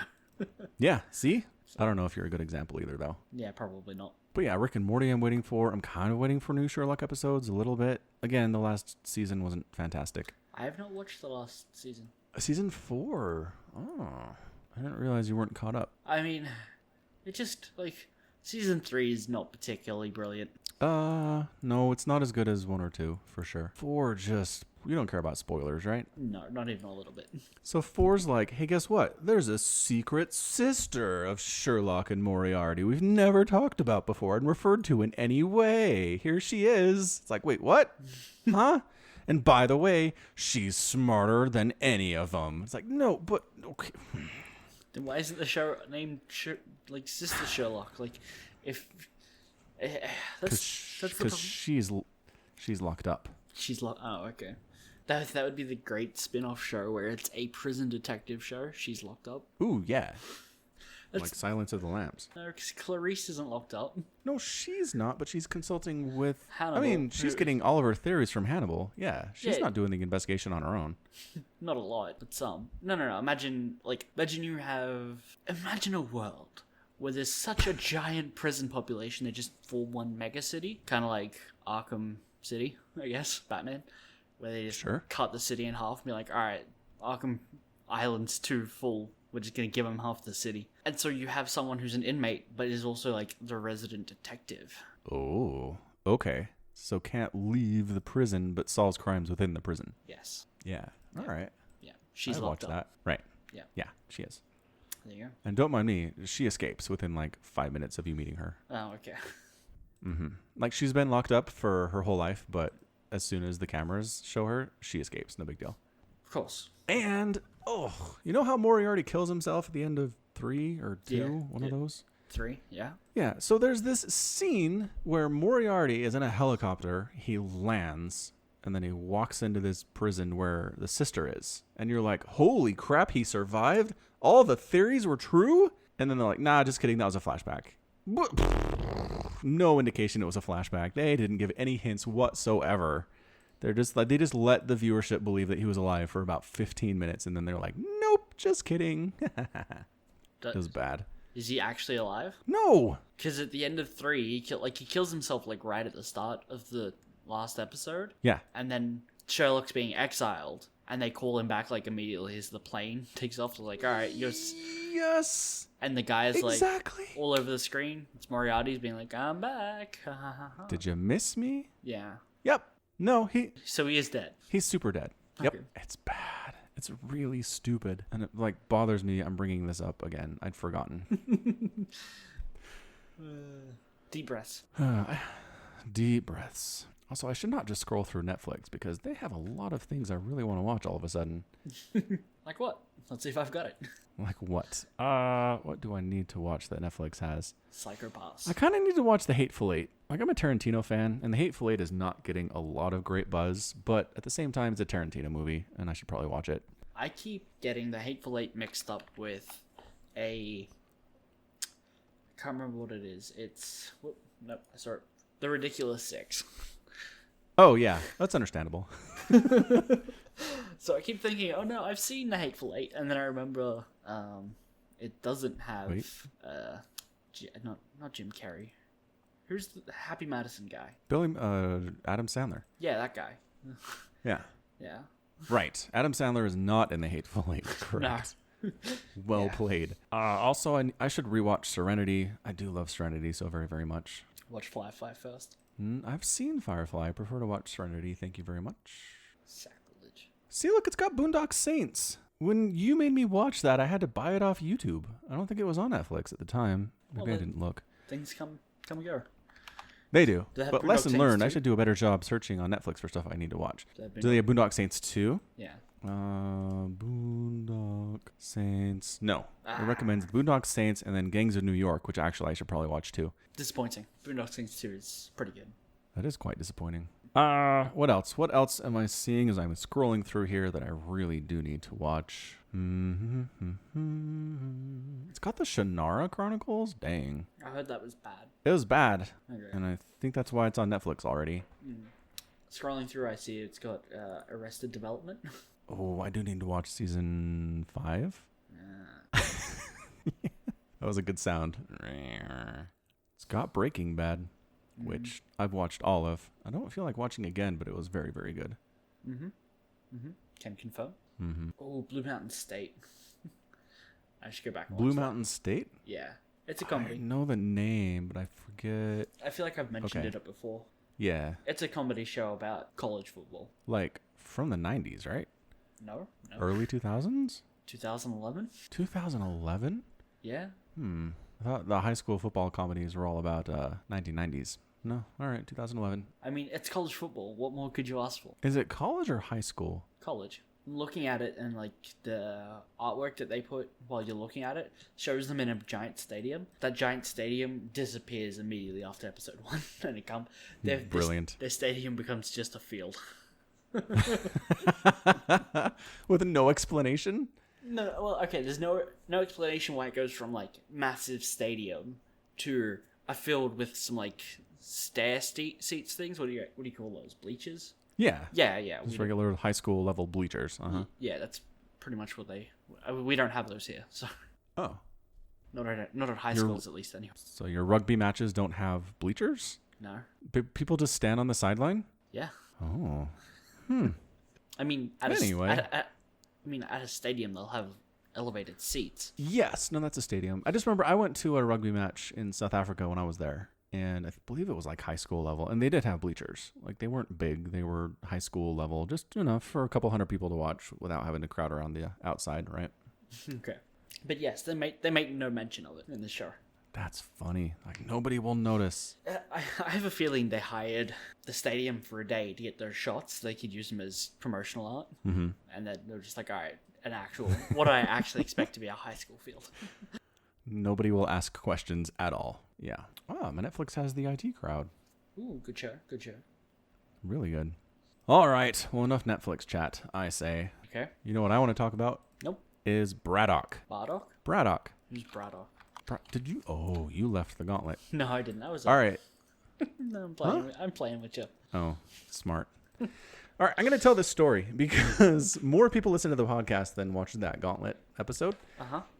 Yeah, see? I don't know if you're a good example either, though. Yeah, probably not. But yeah, Rick and Morty I'm waiting for. I'm kind of waiting for new Sherlock episodes a little bit. Again, the last season wasn't fantastic. I have not watched the last season. Season 4? Oh, I didn't realize you weren't caught up. I mean, it just, like, season 3 is not particularly brilliant. No, it's not as good as 1 or 2, for sure. 4 just, you don't care about spoilers, right? No, not even a little bit. So 4's like, hey, guess what? There's a secret sister of Sherlock and Moriarty we've never talked about before and referred to in any way. Here she is. It's like, wait, what? Huh? And by the way, she's smarter than any of them. It's like, no, but okay. Then why isn't the show named Sister Sherlock? Like, if that's Because she's locked up. She's like, oh, okay. That would be the great spin-off show where it's a prison detective show. She's locked up. Ooh, yeah. That's- Like Silence of the Lambs. No, because Clarice isn't locked up. No, she's not, but she's consulting with... Hannibal. I mean, she's getting all of her theories from Hannibal. Yeah, she's Yeah. not doing the investigation on her own. Not a lot, but some. No. Imagine a world where there's such a giant prison population they just form one mega city, kind of like Arkham City, I guess, Batman, where they just cut the city in half and be like, all right, Arkham Island's too full. We're just going to give them half the city. And so you have someone who's an inmate, but is also like the resident detective. Oh, okay. So can't leave the prison, but solves crimes within the prison. Yes. Yeah. All right. Yeah. She's I'd locked watch up. that. Right. Yeah. Yeah, she is. There you go. And don't mind me, she escapes within like 5 minutes of you meeting her. Oh, okay. Mm-hmm. Like she's been locked up for her whole life, but as soon as the cameras show her, she escapes. No big deal. Of course. And, you know how Moriarty kills himself at the end of 3 or 2? Yeah. One of those? 3, yeah. Yeah, so there's this scene where Moriarty is in a helicopter, he lands, and then he walks into this prison where the sister is. And you're like, holy crap, he survived? All the theories were true? And then they're like, nah, just kidding, that was a flashback. No indication it was a flashback. They didn't give any hints whatsoever They're just like, they just let the viewership believe that he was alive for about 15 minutes, and then they're like, nope, just kidding. It was bad. Is he actually alive? No. Because at the end of 3, he kills himself like right at the start of the last episode. Yeah. And then Sherlock's being exiled, and they call him back like immediately as the plane takes off. They're like, all right, Yes. and the guy is Exactly. like all over the screen. It's Moriarty's being like, I'm back. Did you miss me? Yeah. Yep. No, So he is dead. he's super dead. Yep. Okay. It's bad. It's really stupid. And it like bothers me. I'm bringing this up again. I'd forgotten. Deep breaths. Deep breaths. Also, I should not just scroll through Netflix because they have a lot of things I really want to watch all of a sudden. Like what? Let's see if I've got it. Like what? What do I need to watch that Netflix has? Psychopaths. I kind of need to watch The Hateful Eight. Like, I'm a Tarantino fan, and The Hateful Eight is not getting a lot of great buzz, but at the same time, it's a Tarantino movie, and I should probably watch it. I keep getting the Hateful Eight mixed up with I can't remember what it is. It's no, sorry, The Ridiculous Six. Oh, yeah. That's understandable. So I keep thinking, oh no, I've seen the Hateful Eight, and then I remember it doesn't have Wait. not Jim Carrey. Who's the Happy Madison guy? Adam Sandler. Yeah, that guy. Yeah. Yeah. Right. Adam Sandler is not in The Hateful Eight. Correct. Well Yeah. played. Also, I should rewatch Serenity. I do love Serenity so very, very much. Watch Firefly first. I've seen Firefly. I prefer to watch Serenity. Thank you very much. Sacrilege. See, look, it's got Boondock Saints. When you made me watch that, I had to buy it off YouTube. I don't think it was on Netflix at the time. Maybe Well, I didn't look. Things come and go. They do. Do they have But Boondock lesson Saints learned. I 2? should do a better job searching on Netflix for stuff I need to watch. Do Do they have Boondock Saints 2? Yeah. Boondock Saints. No. It Ah. recommends Boondock Saints and then Gangs of New York, which actually I should probably watch too. Disappointing. Boondock Saints 2 is pretty good. That is quite disappointing. What else? What else am I seeing as I'm scrolling through here that I really do need to watch? It's got the Shannara Chronicles. Dang. I heard that was bad. It was bad. Okay. And I think that's why it's on Netflix already. Scrolling through, I see it's got Arrested Development. Oh, I do need to watch season 5. That was a good sound. It's got Breaking Bad, which I've watched all of. I don't feel like watching again, but it was very, very good. Can confirm. Mm-hmm. Oh, Blue Mountain State. I should go back and Blue watch that. Mountain State? Yeah. It's a I comedy. know the name, but I forget. I feel like I've mentioned Okay. it before. Yeah, It's a comedy show about college football. like from the 90s, right? No? Early 2000s? 2011? 2011? Yeah. I thought the high school football comedies were all about 1990s. No, all right, 2011. I mean, it's college football. What more could you ask for? Is it college or high school? College. Looking at it and like the artwork that they put while you're looking at it shows them in a giant stadium. That giant stadium disappears immediately after episode 1, and Brilliant. Their stadium becomes just a field. With no explanation? No, well, okay. There's no explanation why it goes from like massive stadium to a field with some like seats things. What do you call those? Bleachers? Yeah. Yeah. Just regular high school level bleachers. Uh-huh. Yeah, that's pretty much what we don't have those here. So Oh. not at high schools at least anyway. So your rugby matches don't have bleachers? No. People just stand on the sideline? Yeah. Oh. I mean, Anyway. at a stadium they'll have elevated seats. Yes. No, that's a stadium. I just remember I went to a rugby match in South Africa when I was there. And I believe it was like high school level. And they did have bleachers. Like they weren't big. They were high school level. Just enough for a couple hundred people to watch without having to crowd around the outside, right? Okay. But yes, they make no mention of it in the show. That's funny. Like nobody will notice. I have a feeling they hired the stadium for a day to get their shots. They could use them as promotional art. Mm-hmm. And then they're just like, all right, what I actually expect to be a high school field. Nobody will ask questions at all. Yeah. Oh, my Netflix has the IT crowd. Ooh, good show. Really good. All right. Well, enough Netflix chat, I say. Okay. You know what I want to talk about? Nope. Is Braddock. Bardock? Braddock. Who's Braddock? Did you? Oh, you left the gauntlet. No, I didn't. That was All right. No, I'm playing with you. Oh, smart. All right, I'm going to tell this story because more people listen to the podcast than watch that Gauntlet episode.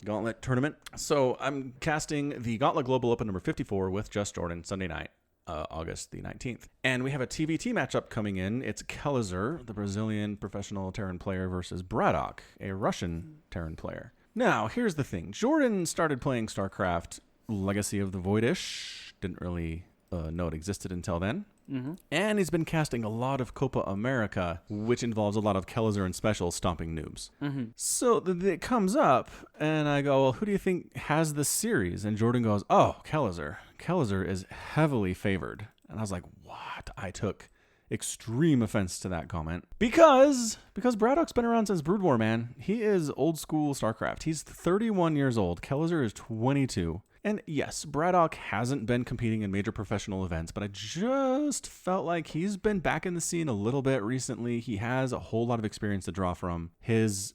Gauntlet tournament. So I'm casting the Gauntlet Global Open number 54 with Just Jordan Sunday night, August the 19th. And we have a TVT matchup coming in. It's Kelezer, the Brazilian professional Terran player, versus Braddock, a Russian Terran player. Now, here's the thing. Jordan started playing StarCraft Legacy of the Voidish. Didn't really know it existed until then. And he's been casting a lot of Copa America, which involves a lot of Kelezer and Special stomping noobs. So it comes up, and I go, well, who do you think has this series? And Jordan goes, oh, Kelezer. Kelezer is heavily favored. And I was like, what? I took extreme offense to that comment. Because Braddock's been around since Brood War, man. He is old school StarCraft. He's 31 years old. Kelezer is 22. And yes, Braddock hasn't been competing in major professional events, but I just felt like he's been back in the scene a little bit recently. He has a whole lot of experience to draw from. His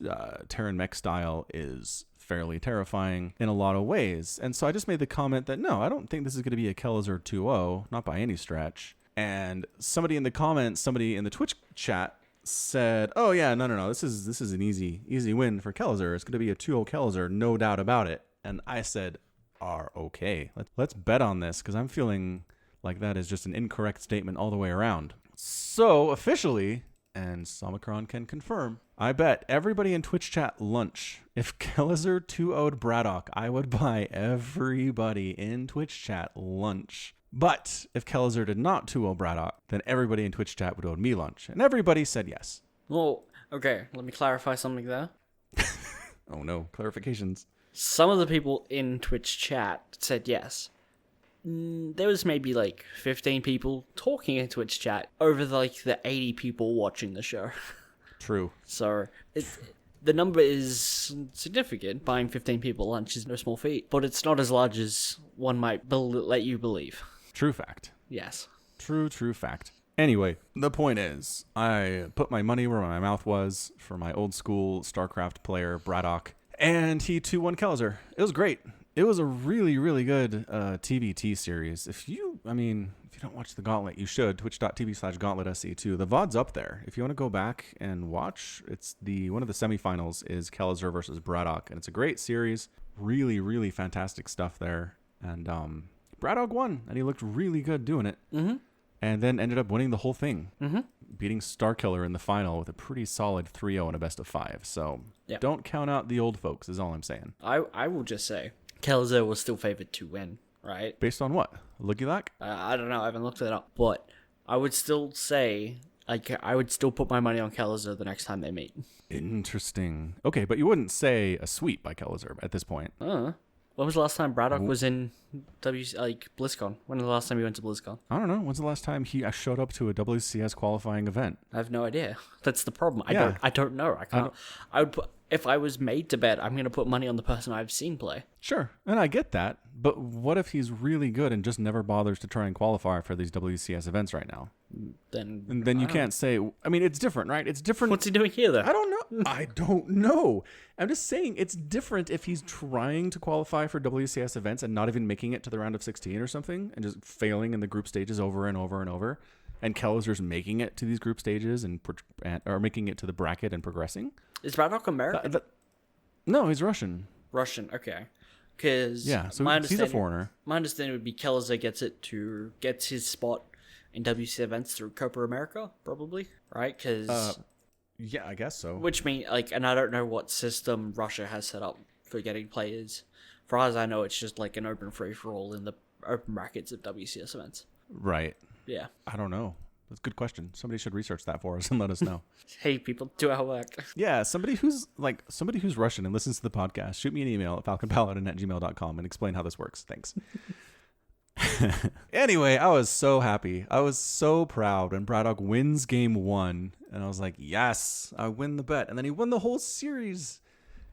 Terran mech style is fairly terrifying in a lot of ways. And so I just made the comment that, no, I don't think this is going to be a Kelezer 2-0, not by any stretch. And somebody in the comments, somebody in the Twitch chat said, oh yeah, no, this is an easy win for Kelezer. It's going to be a 2-0 Kelezer, no doubt about it. And I said, okay, let's bet on this, because I'm feeling like that is just an incorrect statement all the way around. So officially, and Somicron can confirm, I bet everybody in Twitch chat lunch. If Kelezer 2-0'd Braddock, I would buy everybody in Twitch chat lunch. But if Kelezer did not 2-0 Braddock, then everybody in Twitch chat would owe me lunch. And everybody said yes. Well, okay, let me clarify something there. Oh no, clarifications. Some of the people in Twitch chat said yes. There was maybe like 15 people talking in Twitch chat over the 80 people watching the show. True. So the number is significant. Buying 15 people lunch is no small feat, but it's not as large as one might let you believe. True fact. Yes. True fact. Anyway, the point is, I put my money where my mouth was for my old school StarCraft player, Braddock. And he 2-1 Kelezer. It was great. It was a really, really good TBT series. If you don't watch the Gauntlet, you should. Twitch.tv/GauntletSC2. The VOD's up there. If you want to go back and watch, it's one of the semifinals is Kelezer versus Braddock. And it's a great series. Really, really fantastic stuff there. And Braddock won, and he looked really good doing it. And then ended up winning the whole thing. Beating Starkiller in the final with a pretty solid 3-0 and a best of 5. So Don't count out the old folks, is all I'm saying. I will just say, Kelezer was still favored to win, right? Based on what? Looky like? I don't know. I haven't looked it up. But I would still say, I would still put my money on Kelezer the next time they meet. Interesting. Okay, but you wouldn't say a sweep by Kelezer at this point. When was the last time Braddock was in BlizzCon? When was the last time he went to BlizzCon? I don't know. When's the last time he showed up to a WCS qualifying event? I have no idea. That's the problem. I don't know. I can't. I would put, if I was made to bet, I'm going to put money on the person I've seen play. Sure, and I get that. But what if he's really good and just never bothers to try and qualify for these WCS events right now? Then you can't say. I mean, it's different, right? It's different. What's he doing here, though? I don't know. I don't know. I'm just saying it's different if he's trying to qualify for WCS events and not even making it to the round of 16 or something, and just failing in the group stages over and over and over. And Kelezer's making it to these group stages or making it to the bracket and progressing. Is Braddock American? No, he's Russian. Russian, okay. Because so he's a foreigner. My understanding would be Kelezer gets his spot in WC events through Copa America, probably, right? Because yeah, I guess so. Which means and I don't know what system Russia has set up for getting players. For as I know, it's just like an open free for all in the open brackets of WCS events. Right. Yeah. I don't know. That's a good question. Somebody should research that for us and let us know. Hey, people, do our work. Yeah, somebody who's Russian and listens to the podcast, shoot me an email at falconpaladin@gmail.com and explain how this works. Thanks. Anyway, I was so happy. I was so proud when Braddock wins game 1. And I was like, yes, I win the bet. And then he won the whole series.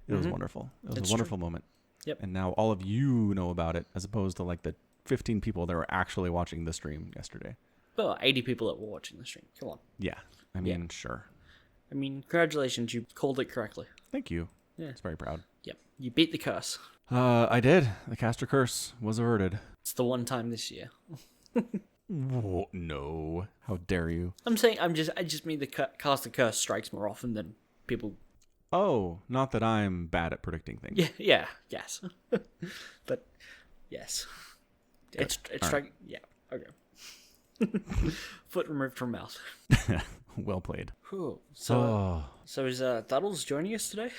It was wonderful. It was a wonderful moment. Yep. And now all of you know about it, as opposed to the 15 people that were actually watching the stream yesterday. Well, 80 people that were watching the stream. Come on. Yeah. I mean, sure. I mean, congratulations. You called it correctly. Thank you. Yeah. I was very proud. Yep. You beat the curse. I did. The caster curse was averted. It's the one time this year. No. How dare you? I'm saying I just mean the cast of curse strikes more often than people. Oh, not that I'm bad at predicting things. Yes. But yes. It's All strike. Yeah. Okay. Foot removed from mouth. Well played. Whew. So is Duddles joining us today?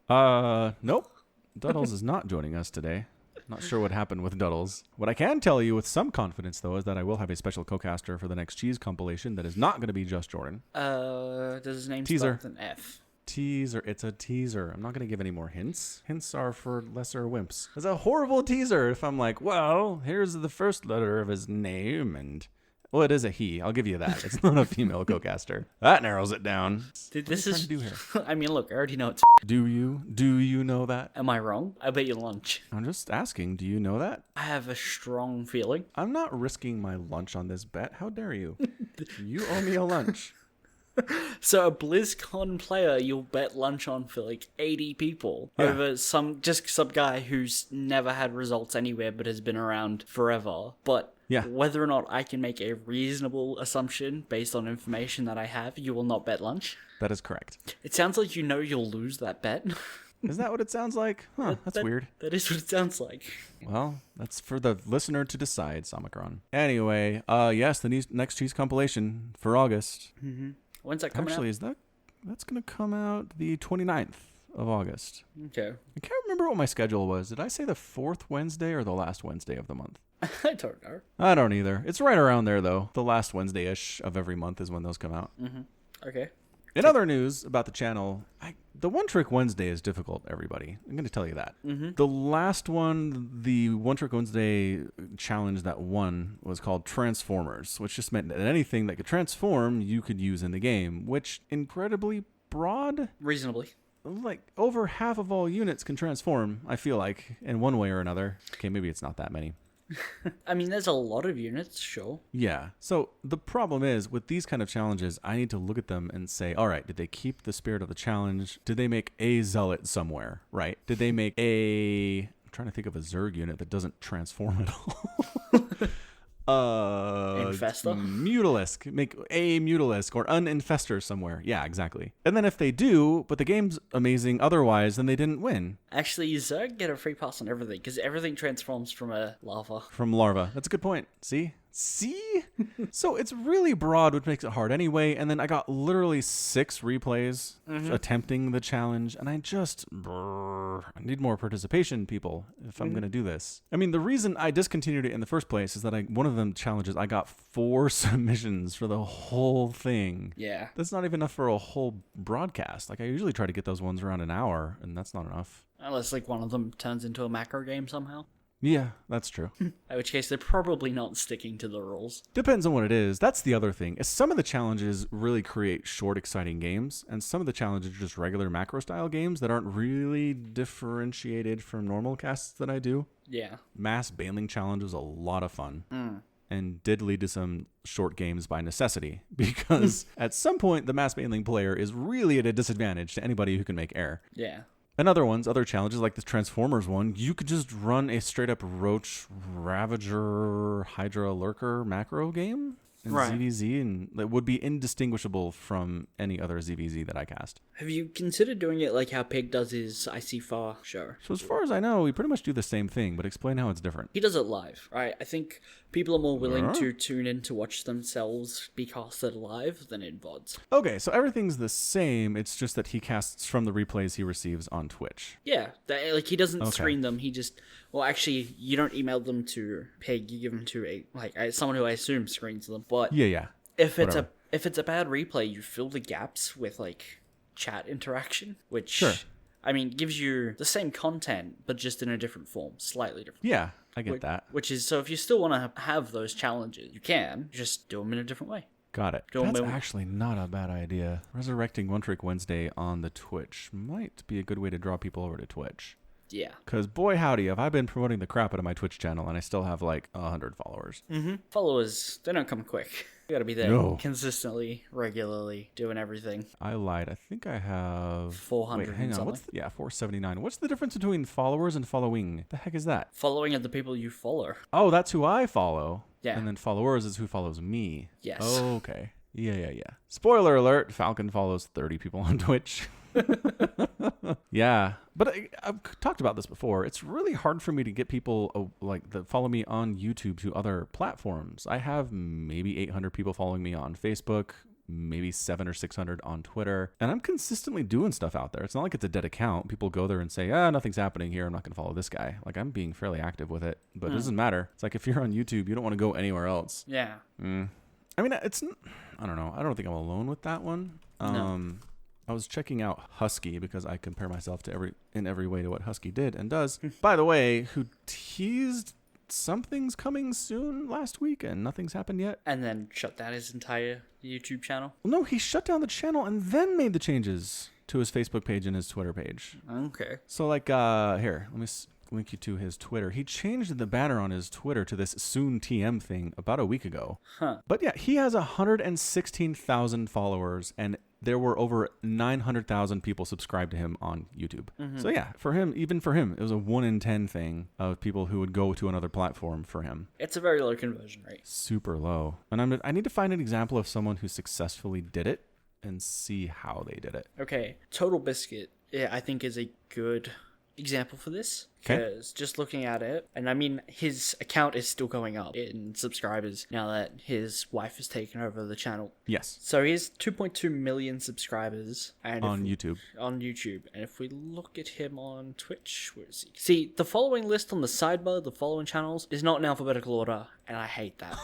Nope. Duddles is not joining us today. Not sure what happened with Duddles. What I can tell you with some confidence, though, is that I will have a special co-caster for the next Cheese compilation that is not going to be just Jordan. Does his name Teaser. start with an F? Teaser. It's a teaser. I'm not going to give any more hints. Hints are for lesser wimps. It's a horrible teaser if I'm like, well, here's the first letter of his name and... Well, it is a he. I'll give you that. It's not a female co-caster. That narrows it down. Dude, What are you trying to do here? I mean, look, I already know it's. Do you? Do you know that? Am I wrong? I bet you lunch. I'm just asking. Do you know that? I have a strong feeling. I'm not risking my lunch on this bet. How dare you? You owe me a lunch. So a BlizzCon player you'll bet lunch on for like 80 people over some guy who's never had results anywhere but has been around forever. But whether or not I can make a reasonable assumption based on information that I have, you will not bet lunch. That is correct. It sounds like you know you'll lose that bet. Is that what it sounds like? Huh, that's weird. That is what it sounds like. Well, that's for the listener to decide, Samicron. Anyway, yes, the next Cheese compilation for August. Mm-hmm. When's that coming out? Actually, that's going to come out the 29th of August. Okay. I can't remember what my schedule was. Did I say the 4th Wednesday or the last Wednesday of the month? I don't know. I don't either. It's right around there, though. The last Wednesday-ish of every month is when those come out. Mm-hmm. Okay. In other news about the channel, the One Trick Wednesday is difficult, everybody. I'm going to tell you that. Mm-hmm. The last one, the One Trick Wednesday challenge that won was called Transformers, which just meant that anything that could transform, you could use in the game, which incredibly broad. Reasonably. Like, over half of all units can transform, I feel like, in one way or another. Okay, maybe it's not that many. I mean, there's a lot of units, sure. Yeah. So the problem is with these kind of challenges, I need to look at them and say, all right, did they keep the spirit of the challenge? Did they make a zealot somewhere, right? Did they make I'm trying to think of a Zerg unit that doesn't transform at all. Infestor? Mutalisk. Make a Mutalisk or an Infestor somewhere. Yeah, exactly. And then if they do, but the game's amazing otherwise, then they didn't win. Actually, Zerg get a free pass on everything, because everything transforms from a larva. From larva. That's a good point. See? So it's really broad, which makes it hard anyway. And then I got literally 6 replays attempting the challenge. And I need more participation, people, if I'm going to do this. I mean, the reason I discontinued it in the first place is that one of them challenges, I got 4 submissions for the whole thing. Yeah. That's not even enough for a whole broadcast. Like, I usually try to get those ones around an hour, and that's not enough. Unless, like, one of them turns into a macro game somehow. Yeah, that's true. In which case, they're probably not sticking to the rules. Depends on what it is. That's the other thing. Some of the challenges really create short, exciting games, and some of the challenges are just regular macro-style games that aren't really differentiated from normal casts that I do. Yeah. Mass Baneling Challenge was a lot of fun. And did lead to some short games by necessity, because at some point, the Mass Baneling player is really at a disadvantage to anybody who can make air. Yeah. And other challenges like the Transformers one, you could just run a straight up Roach, Ravager, Hydra, Lurker macro game in ZVZ, and it would be indistinguishable from any other ZVZ that I cast. Have you considered doing it like how Pig does his I See Far show? So as far as I know, we pretty much do the same thing, but explain how it's different. He does it live, right? I think people are more willing to tune in to watch themselves be casted live than in VODs. Okay, so everything's the same. It's just that he casts from the replays he receives on Twitch. Yeah, like he doesn't screen them. He just, well, actually, you don't email them to Peg. You give them to someone who I assume screens them. But yeah. If it's a bad replay, you fill the gaps with like chat interaction, which I mean gives you the same content but just in a different form, slightly different. Yeah, I get that. Which is, so if you still want to have those challenges, you can just do them in a different way. Got it. That's actually not a bad idea. Resurrecting One Trick Wednesday on the Twitch might be a good way to draw people over to Twitch. Yeah. Because boy howdy, have I been promoting the crap out of my Twitch channel and I still have like 100 followers. Followers, they don't come quick. You gotta be there consistently, regularly, doing everything. I lied. I think I have 400. Wait, hang on. 479. What's the difference between followers and following? The heck is that? Following are the people you follow. Oh, that's who I follow. Yeah. And then followers is who follows me. Yes. Oh, okay. Yeah. Spoiler alert, Falcon follows 30 people on Twitch. Yeah. But I've talked about this before. It's really hard for me to get people that follow me on YouTube to other platforms. I have maybe 800 people following me on Facebook, maybe 700 or 600 on Twitter. And I'm consistently doing stuff out there. It's not like it's a dead account. People go there and say, nothing's happening here. I'm not going to follow this guy. Like, I'm being fairly active with it. But it doesn't matter. It's like if you're on YouTube, you don't want to go anywhere else. Yeah. I mean, I don't know. I don't think I'm alone with that one. No. I was checking out Husky because I compare myself to in every way to what Husky did and does. By the way, who teased something's coming soon last week and nothing's happened yet. And then shut down his entire YouTube channel. Well, no, he shut down the channel and then made the changes to his Facebook page and his Twitter page. Okay. So here, let me link you to his Twitter. He changed the banner on his Twitter to this soon TM thing about a week ago. Huh. But yeah, he has 116,000 followers and there were over 900,000 people subscribed to him on YouTube. So yeah, even for him, it was a 1 in 10 thing of people who would go to another platform for him. It's a very low conversion rate. Super low. And I need to find an example of someone who successfully did it and see how they did it. Okay, Total Biscuit, I think is a good example for this. Okay. Because just looking at it, and I mean, his account is still going up in subscribers now that his wife has taken over the channel. Yes. So he has 2.2 million subscribers On YouTube. On YouTube. And if we look at him on Twitch, where is he? See, the following list on the sidebar, the following channels, is not in alphabetical order, and I hate that.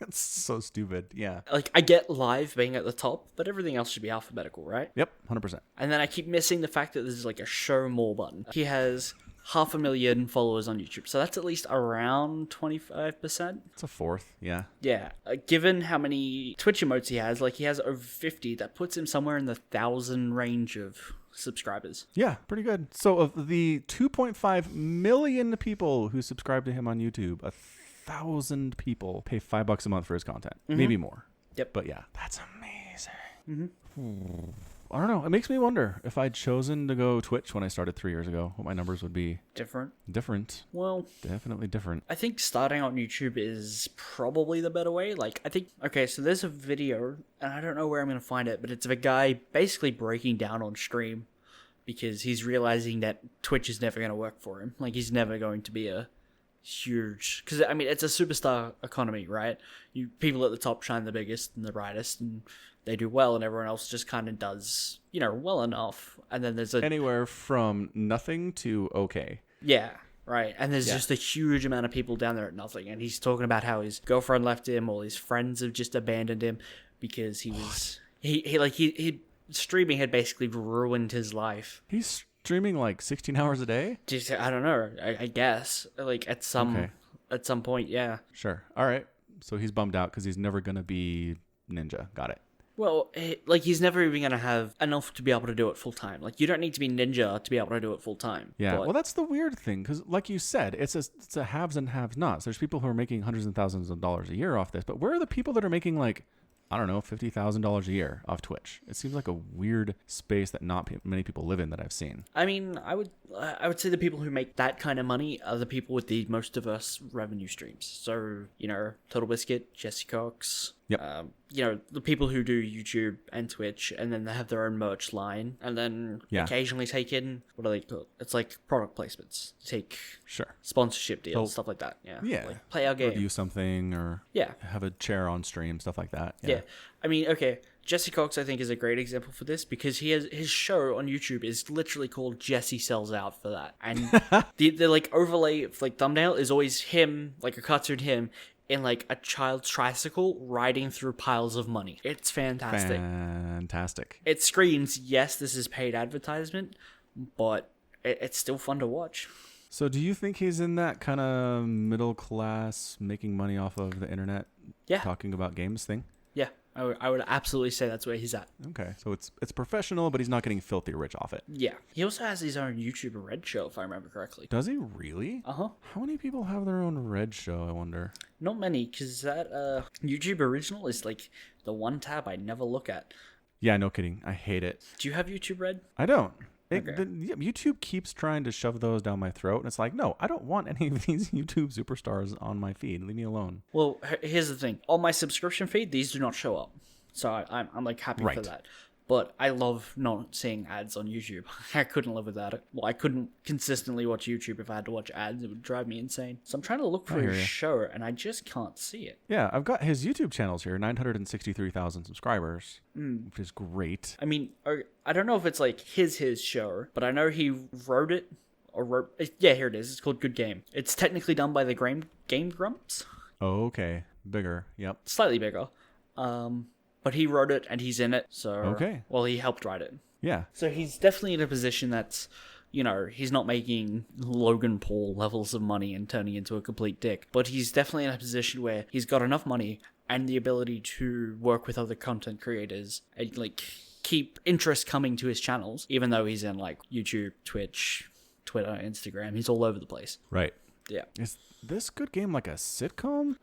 That's so stupid. Yeah. Like, I get live being at the top, but everything else should be alphabetical, right? Yep. 100%. And then I keep missing the fact that there's like a show more button. He has 500,000 followers on YouTube, so that's at least around 25%. It's a fourth. Yeah. Yeah, given how many Twitch emotes he has over 50. That puts him somewhere in the 1,000 range of subscribers. Yeah, pretty good. So of the 2.5 million people who subscribe to him on YouTube, 1,000 people pay $5 a month for his content, maybe more. Yep. But yeah, that's amazing. I don't know. It makes me wonder if I'd chosen to go Twitch when I started 3 years ago, what my numbers would be. Different. Well, Definitely different. I think starting on YouTube is probably the better way. Okay, so there's a video, and I don't know where I'm going to find it, but it's of a guy basically breaking down on stream because he's realizing that Twitch is never going to work for him. Like, he's never going to be a huge... Because, I mean, it's a superstar economy, right? People at the top shine the biggest and the brightest, and they do well, and everyone else just kind of does, well enough. And then there's anywhere from nothing to okay. Yeah, right. And there's just a huge amount of people down there at nothing. And he's talking about how his girlfriend left him, all his friends have just abandoned him because he was he streaming had basically ruined his life. He's streaming like 16 hours a day? Just, I don't know. I guess like at some point, yeah. Sure. All right. So he's bummed out because he's never gonna be Ninja. Got it. Well, he's never even going to have enough to be able to do it full time. Like, you don't need to be Ninja to be able to do it full time. Yeah, well, that's the weird thing, because like you said, it's a haves and have-nots. There's people who are making hundreds of thousands of dollars a year off this, but where are the people that are making, like, I don't know, $50,000 a year off Twitch? It seems like a weird space that not many people live in that I've seen. I mean, I would say the people who make that kind of money are the people with the most diverse revenue streams. So, Total Biscuit, Jesse Cox. Yep. The people who do YouTube and Twitch, and then they have their own merch line, and then occasionally take in, what do they call it? It's like product placements. Take sponsorship deals, stuff like that. Yeah. Like, play our game. Review something, or have a chair on stream, stuff like that. Yeah. I mean, okay, Jesse Cox, I think, is a great example for this because his show on YouTube is literally called Jesse Sells Out for that. And the like overlay, like thumbnail is always him, like a cartoon him, in like a child's tricycle riding through piles of money. It's fantastic. It screams, yes, this is paid advertisement, but it's still fun to watch. So do you think he's in that kind of middle class, making money off of the internet, talking about games thing? Yeah, I would absolutely say that's where he's at. Okay, so it's professional, but he's not getting filthy rich off it. Yeah. He also has his own YouTuber Red Show, if I remember correctly. Does he really? Uh-huh. How many people have their own Red Show, I wonder? Not many, because that YouTube Original is like the one tab I never look at. Yeah, no kidding. I hate it. Do you have YouTube Red? I don't. YouTube keeps trying to shove those down my throat, and it's like, no, I don't want any of these YouTube superstars on my feed. Leave me alone. Well, here's the thing. On my subscription feed, these do not show up. So I'm like happy for that. But I love not seeing ads on YouTube. I couldn't live without it. Well, I couldn't consistently watch YouTube if I had to watch ads. It would drive me insane. So I'm trying to look for his show, and I just can't see it. Yeah, I've got his YouTube channels here, 963,000 subscribers, which is great. I mean, I don't know if it's like his show, but I know he wrote it. Yeah, here it is. It's called Good Game. It's technically done by the Game Grumps. Oh, okay. Bigger. Yep. Slightly bigger. But he wrote it and he's in it, so... Okay. Well, he helped write it. Yeah. So he's definitely in a position that's, he's not making Logan Paul levels of money and turning into a complete dick. But he's definitely in a position where he's got enough money and the ability to work with other content creators and, keep interest coming to his channels, even though he's in, YouTube, Twitch, Twitter, Instagram. He's all over the place. Right. Yeah. Is this Good Game like a sitcom?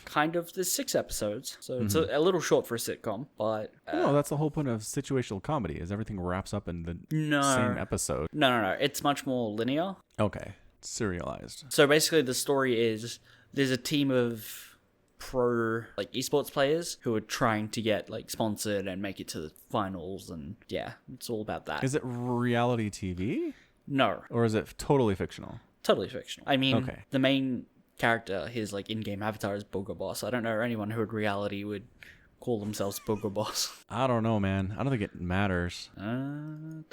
Kind of. There's 6 episodes, so it's a little short for a sitcom, but... no, that's the whole point of situational comedy, is everything wraps up in the same episode. No. It's much more linear. Okay. Serialized. So basically the story is there's a team of pro esports players who are trying to get sponsored and make it to the finals, and yeah, it's all about that. Is it reality TV? No. Or is it totally fictional? Totally fictional. I mean, the main character, his in-game avatar is Booger Boss. I don't know anyone who in reality would call themselves Booger Boss. I don't know, man. I don't think it matters. I don't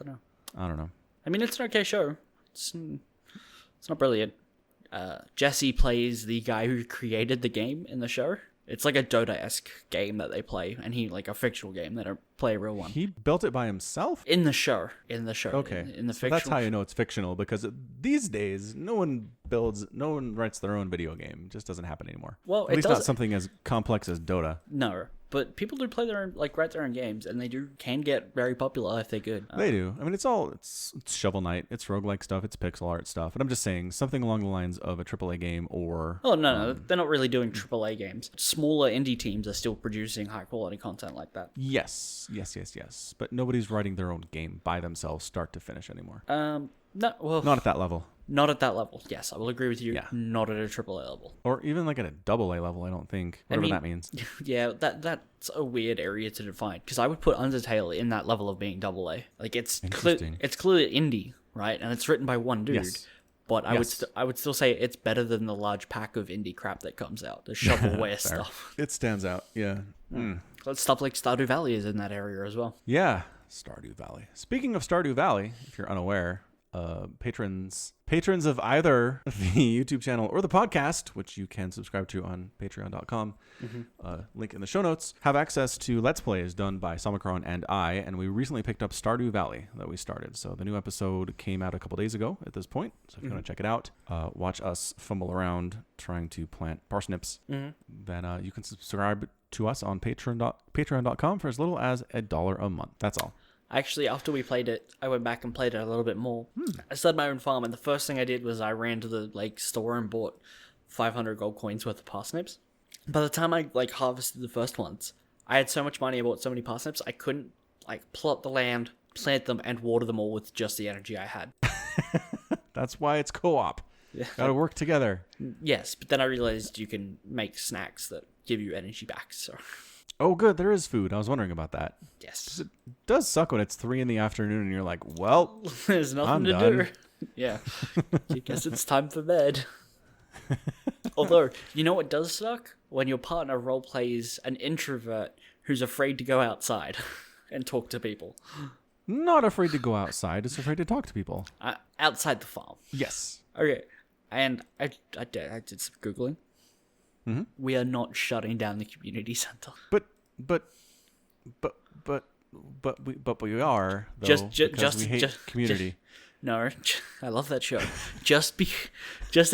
know. I mean, it's an okay show. It's not brilliant. Jesse plays the guy who created the game in the show. It's like a Dota-esque game that they play, and a fictional game. They don't play a real one. He built it by himself? In the show. Okay. In the so fictional. That's how you know it's fictional, because these days, no one writes their own video game. It just doesn't happen anymore. Well, at least not something as complex as Dota. No. But people do play their own, write their own games, and they can get very popular if they're good. They do. I mean, it's Shovel Knight, it's roguelike stuff, it's pixel art stuff. And I'm just saying, something along the lines of a AAA game or... Oh, no, they're not really doing AAA games. Smaller indie teams are still producing high-quality content like that. Yes. But nobody's writing their own game by themselves, start to finish anymore. No, well... Not at that level. Not at that level. Yes, I will agree with you. Yeah. Not at a AAA level. Or even at a AA level, I don't think. Whatever that means. Yeah, that's a weird area to define. Because I would put Undertale in that level of being AA. It's clearly indie, right? And it's written by one dude. Yes. But I would still say it's better than the large pack of indie crap that comes out. The shovelware stuff. It stands out, yeah. Stuff like Stardew Valley is in that area as well. Yeah, Stardew Valley. Speaking of Stardew Valley, if you're unaware... patrons of either the YouTube channel or the podcast, which you can subscribe to on patreon.com, link in the show notes, have access to Let's Plays done by Somicron and I, and we recently picked up Stardew Valley that we started. So the new episode came out a couple days ago at this point, so if you want to check it out, watch us fumble around trying to plant parsnips, then you can subscribe to us on patreon.com for as little as $1 a month. That's all. Actually, after we played it, I went back and played it a little bit more. I started my own farm, and the first thing I did was I ran to the store and bought 500 gold coins worth of parsnips. By the time I harvested the first ones, I had so much money, I bought so many parsnips, I couldn't plot the land, plant them, and water them all with just the energy I had. That's why it's co-op. Yeah. Gotta work together. Yes, but then I realized you can make snacks that give you energy back, so... Oh, good. There is food. I was wondering about that. Yes. It does suck when it's 3 PM and you're like, well, there's nothing to do. Yeah. I guess it's time for bed. Although, you know what does suck? When your partner role plays an introvert who's afraid to go outside and talk to people. Not afraid to go outside. It's afraid to talk to people. Outside the farm. Yes. Okay. And I did some Googling. Mm-hmm. We are not shutting down the community center. But we are, though, because we hate community. No, I love that show. just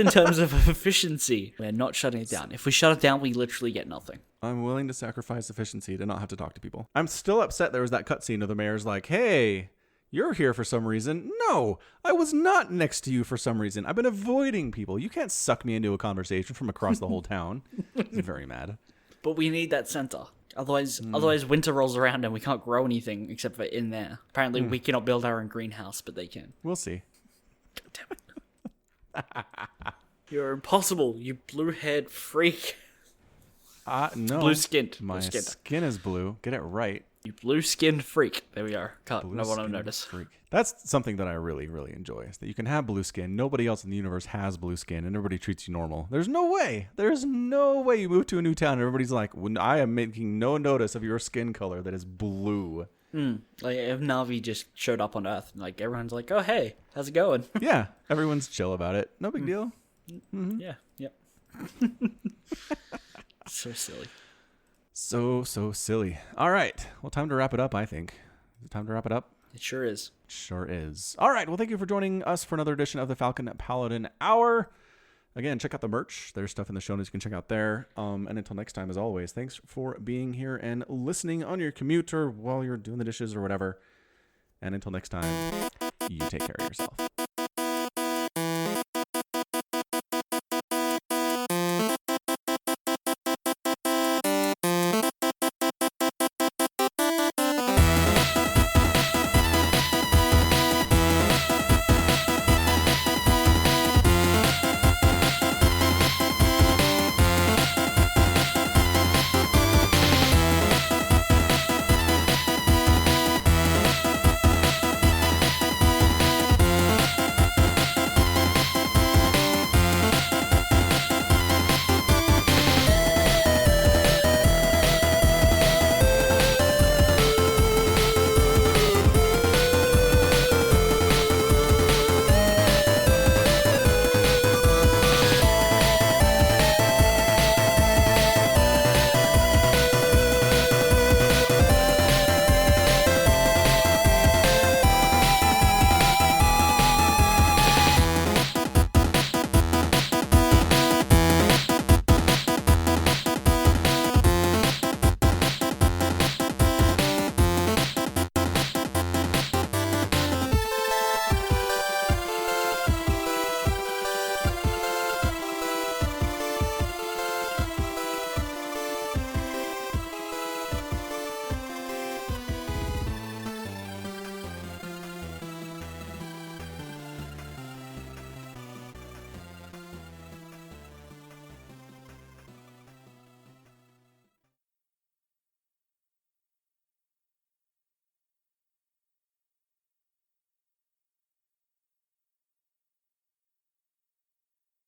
in terms of efficiency, we're not shutting it down. If we shut it down, we literally get nothing. I'm willing to sacrifice efficiency to not have to talk to people. I'm still upset there was that cutscene of the mayor's like, hey, you're here for some reason. No, I was not next to you for some reason. I've been avoiding people. You can't suck me into a conversation from across the whole town. He's very mad. But we need that center. Otherwise, winter rolls around and we can't grow anything except for in there. Apparently, we cannot build our own greenhouse, but they can. We'll see. God damn it! You're impossible, you blue-haired freak. No. Blue-skinned. My Blue-skinned. skin is blue. Get it right. You blue-skinned freak. There we are. No one will Blue-skinned notice. freak. That's something that I really, really enjoy. Is that you can have blue skin. Nobody else in the universe has blue skin, and everybody treats you normal. There's no way. There's no way you move to a new town and everybody's like, I am making no notice of your skin color that is blue. Like if Na'vi just showed up on Earth, like everyone's like, "Oh hey, how's it going?" Yeah, everyone's chill about it. No big deal. Mm-hmm. Yeah, yep. So silly. So silly. All right. Well, time to wrap it up, I think. Is it time to wrap it up? It sure is. Sure is. All right. Well, thank you for joining us for another edition of the Falcon Paladin Hour. Again, check out the merch. There's stuff in the show notes you can check out there. And until next time, as always, thanks for being here and listening on your commute or while you're doing the dishes or whatever. And until next time, you take care of yourself.